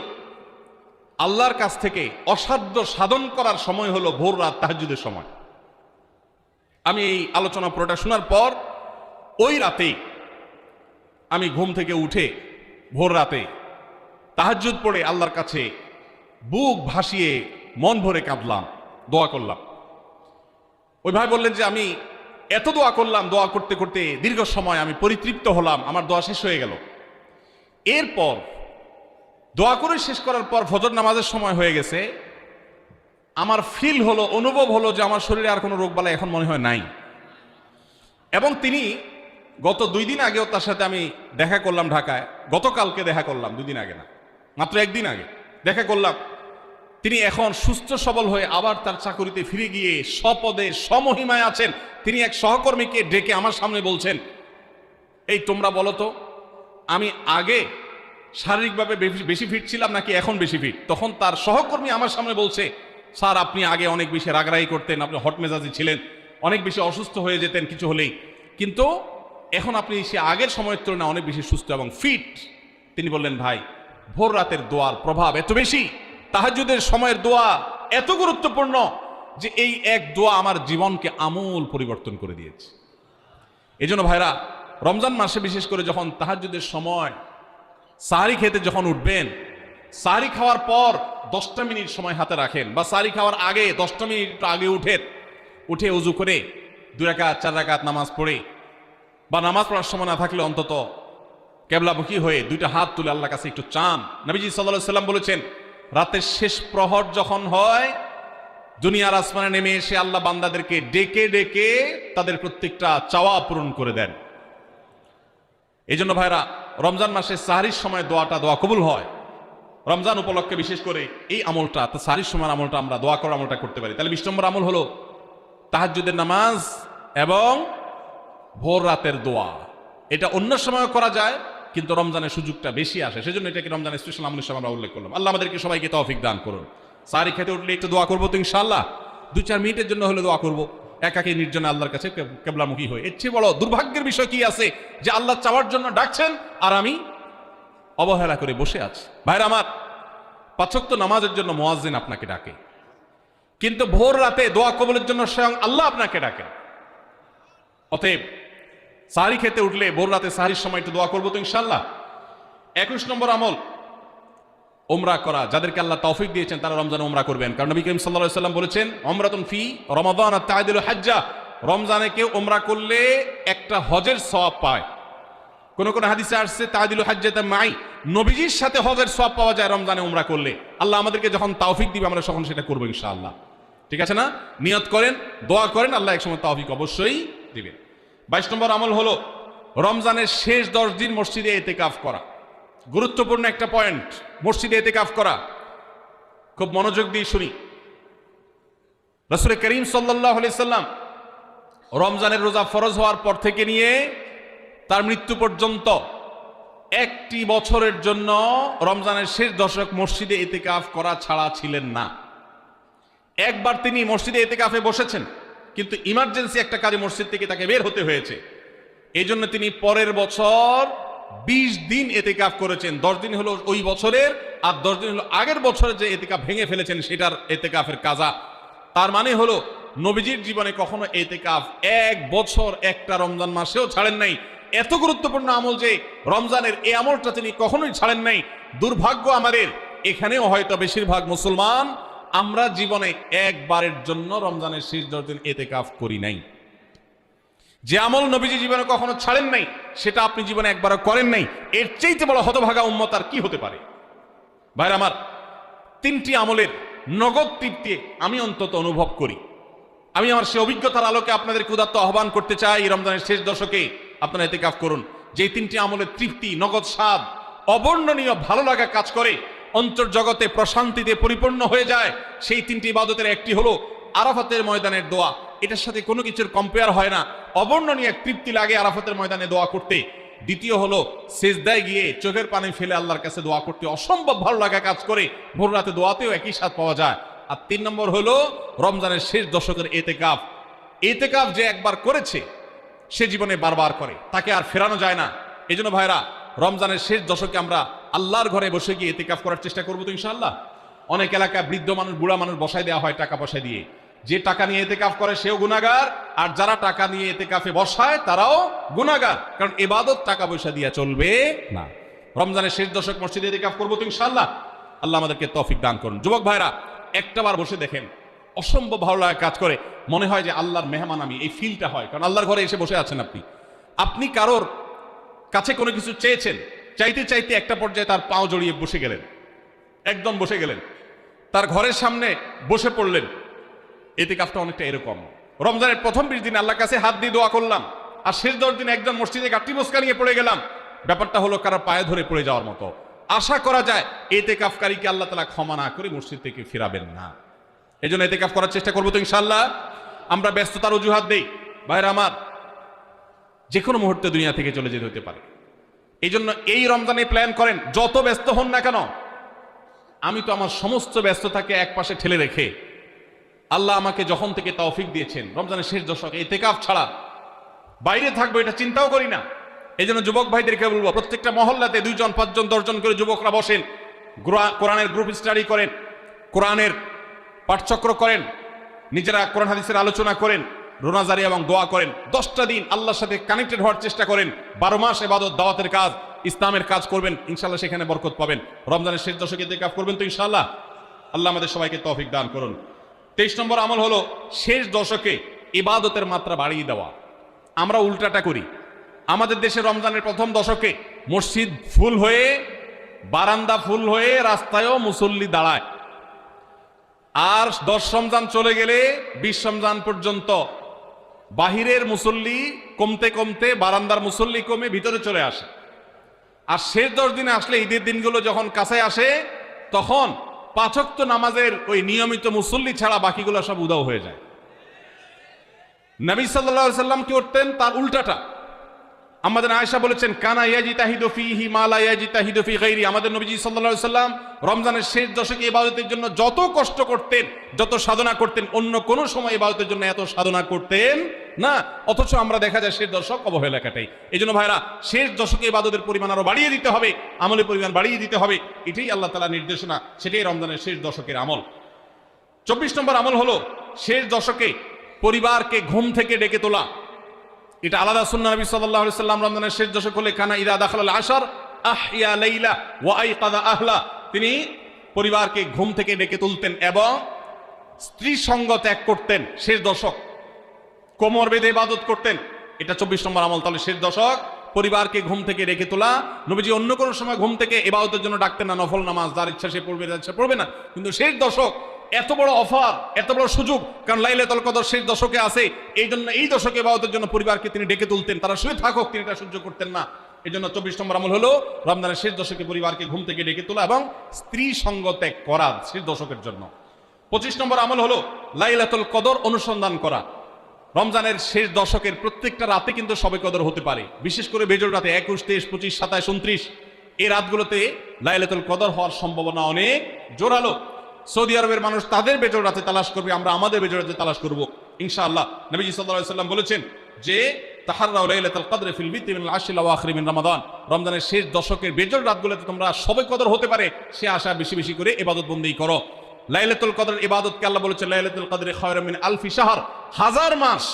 আল্লাহর কাছ থেকে অসাধ্য সাধন করার সময় হলো ভোর রাত তাহাজ্জুদের সময়। আমি এই আলোচনা পুরোটা শোনার পর ওই রাতেই আমি ঘুম থেকে উঠে ভোর রাতে তাহাজ্জুদ পড়ে আল্লাহর কাছে বুক ভাসিয়ে মন ভরে কাঁদলাম, দোয়া করলাম। ওই ভাই বললেন যে আমি এত দোয়া করলাম, দোয়া করতে করতে দীর্ঘ সময় আমি পরিতৃপ্ত হলাম, আমার দোয়া শেষ হয়ে গেল। এরপর দোয়া করে শেষ করার পর ফজর নামাজের সময় হয়ে গেছে। আমার ফিল হলো, অনুভব হলো যে আমার শরীরে আর কোনো রোগবালাই এখন মনে হয় নাই। এবং তিনি গত 2 দিন আগেও তার সাথে আমি দেখা করলাম ঢাকায়, গতকালকে দেখা করলাম, 2 দিন আগে না, মাত্র 1 দিন আগে দেখা করলাম। তিনি এখন সুস্থ সবল হয়ে আবার তার চাকরিতে ফিরে গিয়ে স্বপদে সমহিমায় আছেন। তিনি এক সহকর্মীকে ডেকে আমার সামনে বলছেন, এই তোমরা বলো তো, আমি আগে শারীরিকভাবে বেশি ফিট ছিলাম নাকি এখন বেশি ফিট? তখন তার সহকর্মী আমার সামনে বলছে, স্যার, আপনি আগে অনেক বেশি রাগারাগি করতেন, আপনি হট মেজাজি ছিলেন, অনেক বেশি অসুস্থ হয়ে যেতেন কিছু হলেই, কিন্তু এখন আপনি সে আগের সময়ের তুলনায় অনেক বেশি সুস্থ এবং ফিট। তিনি বললেন, ভাই, ভোর রাতের দোয়ার প্রভাব এত বেশি, তাহাজ্জুদের সময়ের দোয়া এত গুরুত্বপূর্ণ যে এই এক দোয়া আমার জীবনকে আমূল পরিবর্তন করে দিয়েছে। এই জন্য ভাইরা, রমজান মাসে বিশেষ করে যখন তাহাজ্জুদের সময় সাহরি খেতে যখন উঠবেন, সাহরি খাওয়ার পর 10টা মিনিট সময় হাতে রাখেন, বা সাহরি খাওয়ার আগে 10টা মিনিট আগে উঠে উজু করে 2 রাকাত 4 রাকাত নামাজ পড়ে, বা নামাজ পড়ার সময় না থাকলে অন্তত কেবলামুখী হয়ে 2টা হাত তুলে আল্লাহর কাছে একটু চান। নবীজি সাল্লাল্লাহু আলাইহি সাল্লাম বলেছেন, রাতের শেষ প্রহর যখন হয়, দুনিয়ার আসমানে নেমে এসে আল্লাহ বান্দাদেরকে ডেকে ডেকে তাদের প্রত্যেকটা চাওয়া পূরণ করে দেন। এই জন্য ভাইরা, রমজান মাসে সাহরির সময় দোয়া কবুল হয়। রমজান উপলক্ষে বিশেষ করে এই আমলটা, তো সাহরির সময় আমলটা আমরা দোয়া করার আমলটা করতে পারি। তাহলে 20 নম্বর আমল হলো তাহাজ্জুদের নামাজ এবং ভোর রাতের দোয়া। এটা অন্য সময় করা যায়, কিন্তু রমজানের সুযোগটা বেশি আসে, সেজন্য এটাকে রমজানের স্পেশাল আমলের সময় আমরা উল্লেখ করলাম। আল্লাহ আমাদেরকে সবাইকে তৌফিক দান করুন। সাহরি খেতে উঠলে একটু দোয়া করবো তো ইনশাআল্লাহ, 2-4 মিনিটের জন্য হলে দোয়া করবো, একাকী নির্জনে আল্লাহর কাছে কেবলামুখী হয়ে। এর চেয়ে বড় দুর্ভাগ্যের বিষয় কি আছে যে আল্লাহ চাওয়ার জন্য ডাকছেন আর আমি অবহেলা করে বসে আছি। ভাইরা আমার, 5 ওয়াক্ত নামাজের জন্য মুয়াজ্জিন আপনাকে ডাকে, কিন্তু ভোর রাতে দোয়া কবুলের জন্য স্বয়ং আল্লাহ আপনাকে ডাকেন। অতএব সাহরি খেতে উঠলে ভোর রাতে সাহরির সময় একটু দোয়া করবো তো ইনশাআল্লাহ। 21 নম্বর আমল উমরা করা। যাদেরকে আল্লাহ তৌফিক দিয়েছেন তারা রমজানে উমরা করবেন, কারণ নবী করিম সাল্লাল্লাহু আলাইহি ওয়াসাল্লাম বলেছেন, উমরাতুন ফি রমাদান তা'দিলু হাজ্জা। রমজানে কেউ উমরা করলে একটা হজের সওয়াব পায়। কোন কোন হাদিসে আসছে তা'দিলু হাজ্জাতাম মাই, নবীজির সাথে হজের সওয়াব পাওয়া যায় রমজানে উমরা করলে। আল্লাহ আমাদেরকে যখন তৌফিক দিবে আমরা তখন সেটা করব ইনশাআল্লাহ। ঠিক আছে না? নিয়ত করেন, দোয়া করেন, আল্লাহ একসময় তৌফিক অবশ্যই দিবেন। 22 নম্বর আমল হলো রমজানের শেষ 10 দিন মসজিদে ইতিকাফ করা। গুরুত্বপূর্ণ একটা পয়েন্ট, মসজিদে ইতিকাফ করা। খুব মনোযোগ দিয়ে শুনি। রাসূল করিম সাল্লাল্লাহু আলাইহি সাল্লাম রমজানের রোজা ফরজ হওয়ার পর থেকে নিয়ে তার মৃত্যু পর্যন্ত একটি বছরের জন্য রমজানের শেষ দশক মসজিদে ইতিকাফ করা ছাড়া ছিলেন না। একবার তিনি মসজিদে ইতিকাফে বসেছেন, কিন্তু ইমার্জেন্সি একটা কাজে মসজিদ থেকে তাকে বের হতে হয়েছে। এই জন্য তিনি পরের বছর 20 দিন ইতিকাফ করেছেন। 10 দিন হলো ওই বছরের, আর 10 দিন হলো আগের বছরে যে ইতিকাফ ভেঙে ফেলেছেন সেটার ইতিকাফের কাজা। তার মানে হলো নবীজির জীবনে কখনো ইতিকাফ এক বছর একটা রমজান মাসেও ছাড়েন নাই। এত গুরুত্বপূর্ণ আমল যে রমজানের এই আমলটা তিনি কখনোই ছাড়েন নাই। দুর্ভাগ্য আমাদের, এখানেও হয়তো বেশিরভাগ মুসলমান আমরা জীবনে একবারের জন্য রমজানের শেষ 10 দিন ইতিকাফ করি নাই। যে আমল নবীজি জীবনে কখনো ছাড়েন নাই সেটা আপনি জীবনে একবারও করেন নাই। এর চাইতে বড় হতভাগা উম্মত আর কি হতে পারে? ভাইরা আমার, 3টি আমলের নগদ তৃপ্তি আমি অন্তত অনুভব করি। আমি আমার সে অভিজ্ঞতার আলোকে আপনাদের উদাত্ত আহ্বান করতে চাই, রমজানের শেষ দশকে আপনারা ইতিকাফ করুন। যে 3টি আমলের তৃপ্তি, নগদ স্বাদ, অবর্ণনীয় ভালো লাগা কাজ করে, অন্তর্জগতে প্রশান্তিতে পরিপূর্ণ হয়ে যায়, সেই 3টি ইবাদতের একটি হলো আরাফাতের ময়দানের দোয়া। এটার সাথে কোনো কিছুর কম্পেয়ার হয় না। অবর্ণনীয় তৃপ্তি লাগে আরাফাতের ময়দানে দোয়া করতে। দ্বিতীয় হলো সিজদায় গিয়ে চোখের পানি ফেলে আল্লাহর কাছে দোয়া করতে অসম্ভব ভালো লাগা কাজ করে, ভোর রাতে দোয়াতেও একই স্বাদ পাওয়া যায়। আর 3 নম্বর হলো রমজানের শেষ দশকের ইতিকাফ। ইতিকাফ যে একবার করেছে সে জীবনে বারবার করে, তাকে আর ফেরানো যায় না। এই জন্য ভাইরা, রমজানের শেষ দশকে আমরা আল্লাহর ঘরে বসে গিয়ে ইতিকাফ করার চেষ্টা করবো তো ইনশাআল্লাহ। অনেক এলাকায় বৃদ্ধ মানুষ, বুড়া মানুষ বসায় দেওয়া হয় টাকা পয়সা দিয়ে। যে টাকা নিয়ে ইতিকাফ করে সেও গুনাহগার, আর যারা টাকা নিয়ে ইতিকাফে বসায় তারাও গুনাহগার, কারণ ইবাদত টাকা পয়সা দিয়ে চলবে না। রমজানের শেষ দশক মসজিদে ইতিকাফ করবো তো ইনশাআল্লাহ। আল্লাহ আমাদেরকে তৌফিক দান করুন। যুবক ভাইরা, একটাবার বসে দেখেন, অসম্ভব ভালো লাগা কাজ করে, মনে হয় যে আল্লাহর মেহমান আমি, এই ফিলটা হয়। কারণ আল্লাহর ঘরে এসে বসে আছেন আপনি কারোর কাছে কোনো কিছু চেয়েছেন, চাইতে চাইতে একটা পর্যায়ে তার পাও জড়িয়ে বসে গেলেন, একদম বসে গেলেন, তার ঘরের সামনে বসে পড়লেন। ইতিকাফটা অনেকটা এরকম। রমজানের প্রথম 20 দিন আল্লাহর কাছে হাত দিয়ে দোয়া করলাম, আর শেষ 10 দিন একজন মসজিদে গাঁটি বসকা নিয়ে পড়ে গেলাম। ব্যাপারটা হলো কারো পায়ে ধরে পড়ে যাওয়ার মতো। আশা করা যায় ইতিকাফকারীকে আল্লাহ তাআলা ক্ষমা না করে মসজিদ থেকে ফিরাবেন না। এই জন্য ইতিকাফ করার চেষ্টা করবো তো ইনশাআল্লাহ। আমরা ব্যস্ততার অজুহাত দেই, ভাইরা আমার, যে কোনো মুহূর্তে দুনিয়া থেকে চলে যেতে হতে পারে। এই জন্য এই রমজানে প্ল্যান করেন, যত ব্যস্ত হন না কেন। আমি তো আমার সমস্ত ব্যস্ততাকে এক পাশে ঠেলে রেখে, আল্লাহ আমাকে যখন থেকে তৌফিক দিয়েছেন রমজানের শেষ দশকে ইতিকাফ ছাড়া বাইরে থাকবো এটা চিন্তাও করি না। এই জন্য যুবক ভাইদেরকে বলবো, প্রত্যেকটা মহল্লাতে 2 জন 5 জন 10 জন করে যুবকরা বসেন, কোরআনের গ্রুপ স্টাডি করেন, কোরআনের পাঠচক্র করেন, নিজেরা কোরআন হাদিসের আলোচনা করেন, রোনাজারি এবং দোয়া করেন। 10টা দিন আল্লাহর সাথে কানেক্টেড হওয়ার চেষ্টা করেন। 12 মাস ইবাদত, দাওয়াতের কাজ, ইসলামের কাজ করবেন, ইনশাআল্লাহ সেখানে বরকত পাবেন। রমজানের শেষ দশকে ইতিকাফ করবেন তো ইনশাআল্লাহ। আল্লাহ আমাদের সবাইকে তৌফিক দান করুন। 23 নম্বর আমল হলো শেষ দশকে ইবাদতের মাত্রা বাড়িয়ে দেওয়া। আমরা উল্টাটা করি। আমাদের দেশে রমজানের প্রথম দশকে মসজিদ ফুল হয়ে, বারান্দা ফুল হয়ে, রাস্তায়ও মুসল্লি দাঁড়ায়। আর 10 রমজান চলে গেলে 20 রমজান পর্যন্ত বাহিরের মুসল্লি কমতে কমতে বারান্দার মুসল্লি কমে ভিতরে চলে আসে। আর শেষ 10 দিনে আসলে, ঈদের দিনগুলো যখন কাছে আসে, তখন 5 ওয়াক্ত নামাজের ওই নিয়মিত মুসল্লি ছাড়া বাকিগুলো সব উধাও হয়ে যায়। নবী সাল্লাল্লাহু আলাইহি সাল্লাম কি করতেন? তার উল্টাটা। আমাদের আয়েশা বলেছেন, কানা ইয়াজিতাহিদু ফীহি মা লা ইয়াজিতাহিদু ফী গায়রি। আমাদের নবীজি সাল্লাল্লাহু আলাইহি সাল্লাম রমজানের শেষ দশকে ইবাদতের জন্য যত কষ্ট করতেন, যত সাধনা করতেন, অন্য কোন সময় ইবাদতের জন্য এত সাধনা করতেন না। অথচ আমরা দেখা যায় শেষ দশক অবহেলা কাটাই। এই জন্য ভাইরা, শেষ দশকে ইবাদতের পরিমাণ আরো বাড়িয়ে দিতে হবে, আমলের পরিমাণ বাড়িয়ে দিতে হবে। এটাই আল্লাহ তাআলার নির্দেশনা, সেটাই রমজানের শেষ দশকের আমল। 24 নম্বর আমল হলো শেষ দশকে পরিবারকে ঘুম থেকে ডেকে তোলা। এটা আলাদা সুন্নাহ। নবী সাল্লাল্লাহু আলাইহি সাল্লাম রমজানের শেষ দশক হলে কানা ইযা দাখালাল আশর আহইয়া লাইলা ওয়া আইকাযা আহলা। তিনি পরিবারকে ঘুম থেকে ডেকে তুলতেন এবং স্ত্রী সঙ্গ ত্যাগ করতেন। শেষ দশক কোমর বেঁধে ইবাদত করতেন। এটা 24 নম্বর আমল। তাহলে শেষ দশক পরিবারকে ঘুম থেকে ডেকে তোলা। নবীজি অন্য কোনো সময় ঘুম থেকে ইবাদতের জন্য ডাকতেন না, নফল নামাজ যার ইচ্ছা সে পড়বে, যার ইচ্ছা পড়বে না। কিন্তু শেষ দশক এত বড় অফার, এত বড় সুযোগ, কারণ লাইলাতুল কদর শেষ দশকে আছে। এই জন্য এই দশকে ইবাদতের জন্য পরিবারকে তিনি ডেকে তুলতেন। তারা শুয়ে থাকুক, তিনি এটা সহ্য করতেন না। এই জন্য 24 নম্বর আমল হলো রমজানের শেষ দশকে পরিবারকে ঘুম থেকে ডেকে তোলা এবং স্ত্রী সঙ্গ ত্যাগ করা শেষ দশকের জন্য। 25 নম্বর আমল হলো লাইলাতুল কদর অনুসন্ধান করা। রমজানের শেষ দশকের প্রত্যেকটা রাতে কিন্তু শবে কদর হতে পারে, বিশেষ করে বেজোড় রাতে 21, 23, 25, 27, 29 এই রাতগুলোতে লাইলাতুল কদর হওয়ার সম্ভাবনা অনেক জোরালো। সৌদি আরবের মানুষ তাদের বেজোড় রাতে তালাশ করবে, আমরা আমাদের বেজোড় রাতে তালাশ করব ইনশাআল্লাহ। নবীজি সাল্লাল্লাহু আলাইহি সাল্লাম বলেছেন যে তাহাররাউ লাইলাতুল কদর ফিল বিতি মিনাল আশরিল আওয়াখির মিন রমাদান, রমজানের শেষ দশকের বেজোড় রাতগুলোতে তোমরা শবে কদর হতে পারে সে আশা বেশি বেশি করে ইবাদত বন্দেগী করো। লাইলাতুল কদরের ইবাদতকে আল্লাহ বলেছেন লাইলাতুল কদরে খায়রুম মিন আলফি শাহর, 1000 মাস,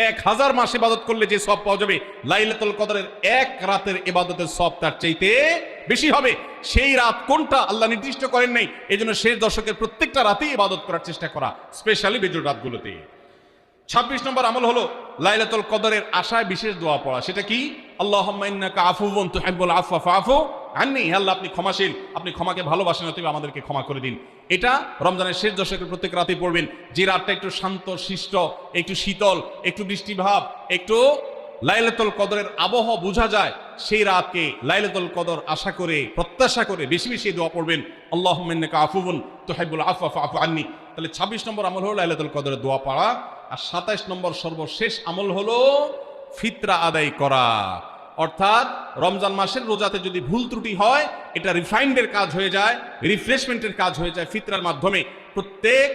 1000 মাস ইবাদত করলে যে সওয়াব পাওয়া যাবে লাইলাতুল কদরের এক রাতের ইবাদতের সওয়াব তার চাইতে বেশি হবে। সেই রাত কোনটা আল্লাহ নির্দিষ্ট করেন নাই, এজন্য শেষ দশকের প্রত্যেকটা রাতেই ইবাদত করার চেষ্টা করা, স্পেশালি বেজোড় রাতগুলোতে। 26 নম্বর আমল হলো লাইলাতুল কদরের আশায় বিশেষ দোয়া পড়া। সেটা কি? আল্লাহুম্মা ইন্নাকা আফুউন তুহিব্বুল আফওয়া ফাআফু আন্নী, আল্লাহ আপনি ক্ষমাশীল, আপনি ক্ষমাকে ভালোবাসেন, অতএব আমাদেরকে ক্ষমা করে দিন। এটা রমজানের শেষ দশকের প্রত্যেক রাতে পড়বেন। যে রাতটা একটু শান্ত শিষ্ট, একটু শীতল, একটু বৃষ্টিভাব, একটু লাইলাতুল কদরের আবহাওয়া বোঝা যায়, সেই রাতকে লাইলাতুল কদর আশা করে প্রত্যাশা করে বেশি বেশি দোয়া পড়বেন আল্লাহুম্মা ইন্নাকা আফুউন তুহিব্বুল আফওয়া ফাআফু আন্নী। তাহলে 26 নম্বর আমল হলো লাইলাতুল কদরের দোয়া পড়া। আর 27 নম্বর সর্বশেষ আমল হলো ফিতরা আদায় করা। অর্থাৎ রমজান মাসের রোজাতে যদি ভুল ত্রুটি হয় এটা রিফাইন্ডের কাজ হয়ে যায়, রিফ্রেশমেন্টের কাজ হয়ে যায় ফিতরার মাধ্যমে। প্রত্যেক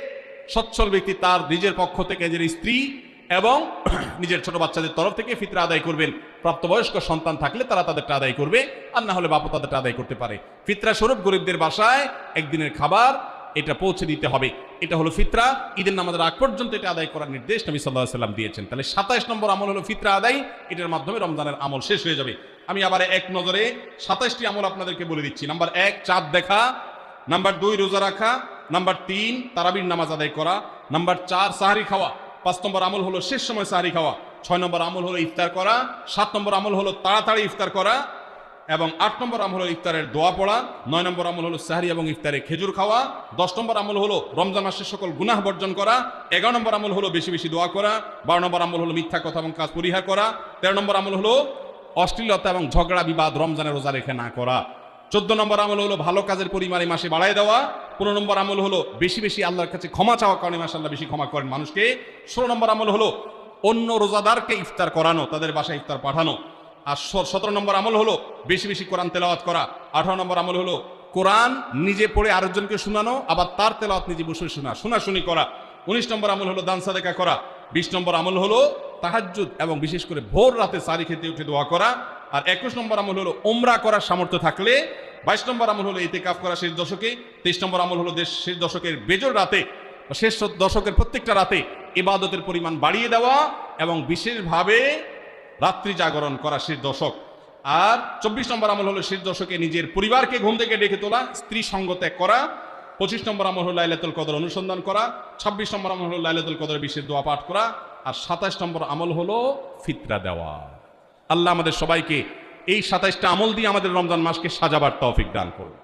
সচ্ছল ব্যক্তি তার নিজের পক্ষ থেকে নিজের স্ত্রী এবং নিজের ছোট বাচ্চাদের তরফ থেকে ফিতরা আদায় করবেন। প্রাপ্তবয়স্ক সন্তান থাকলে তারা তাদেরটা আদায় করবে, আর না হলে বাপু তাদেরটা আদায় করতে পারে। ফিতরা স্বরূপ গরিবদের বাসায় একদিনের খাবার এটা পৌঁছে দিতে হবে। এটা হলো ফিতরা। ঈদের নামাজের আগ পর্যন্ত এটা আদায় করার নির্দেশ নবী সাল্লাল্লাহু আলাইহি সাল্লাম দিয়েছেন। তাহলে 27 নম্বর আমল হলো ফিতরা আদায়। এটার মাধ্যমে রমজানের আমল শেষ হয়ে যাবে। আমি আবার এক নজরে 27টি আমল আপনাদেরকে বলে দিচ্ছি। নাম্বার 1 চাঁদ দেখা, নাম্বার 2 রোজা রাখা, নাম্বার 3 তারাবির নামাজ আদায় করা, নাম্বার 4 সাহরি খাওয়া, 5 নম্বর আমল হলো শেষ সময় সাহরি খাওয়া, 6 নম্বর আমল হলো ইফতার করা, 7 নম্বর আমল হলো তাড়াতাড়ি ইফতার করা, এবং 8 নম্বর আমল হলো ইফতারের দোয়া পড়া, 9 নম্বর আমল হলো সাহরি এবং ইফতারে খেজুর খাওয়া, 10 নম্বর আমল হলো রমজান মাসের সকল গুনাহ বর্জন করা, 11 নম্বর আমল হলো বেশি বেশি দোয়া করা, 12 নম্বর আমল হলো মিথ্যা কথা এবং কাজ পরিহার করা, 13 নম্বর আমল হলো অশ্লীলতা এবং ঝগড়া বিবাদ রমজানের রোজা রেখে না করা, 14 নম্বর আমল হলো ভালো কাজের পরিমাণ এই মাসে বাড়ায় দেওয়া, 15 নম্বর আমল হলো বেশি বেশি আল্লাহর কাছে ক্ষমা চাওয়া, কারণে মাসে আল্লাহ বেশি ক্ষমা করেন মানুষকে, 16 নম্বর আমল হলো অন্য রোজাদারকে ইফতার করানো, তাদের বাসায় ইফতার পাঠানো, আর 17 নম্বর আমল হলো বেশি বেশি কোরআন তেলাওয়াত করা, 18 নম্বর আমল হলো কোরআন নিজে পড়ে আরেকজনকে শোনানো, আবার তার তেলাওয়াত নিজে বসে শোনাশুনি করা, 19 নম্বর আমল হলো দান সাদেকা করা, 20 নম্বর আমল হলো তাহাজ্জুদ এবং বিশেষ করে ভোর রাতে সারি খেতে উঠে দোয়া করা, আর 21 নম্বর আমল হলো উমরা করার সামর্থ্য থাকলে, 22 নম্বর আমল হলো ইতিকাফ করা শেষ দশকে, 23 নম্বর আমল হলো শেষ দশকের বেজোড় রাতে, শেষ দশকের প্রত্যেকটা রাতে ইবাদতের পরিমাণ বাড়িয়ে দেওয়া এবং বিশেষভাবে রাত্রি জাগরণ করা শেষ দশক, আর 24 নম্বর আমল হলো শেষ দশকে নিজের পরিবারকে ঘুম থেকে ডেকে তোলা, স্ত্রী সঙ্গ ত্যাগ করা, 25 নম্বর আমল হলো লাইলাতুল কদর অনুসন্ধান করা, 26 নম্বর আমল হলো লাইলাতুল কদরের বিশেষ দোয়া পাঠ করা, আর 27 নম্বর আমল হলো ফিতরা দেওয়া। আল্লাহ আমাদের সবাইকে এই 27টা আমল দিয়ে আমাদের রমজান মাসকে সাজাবার তৌফিক দান করুন।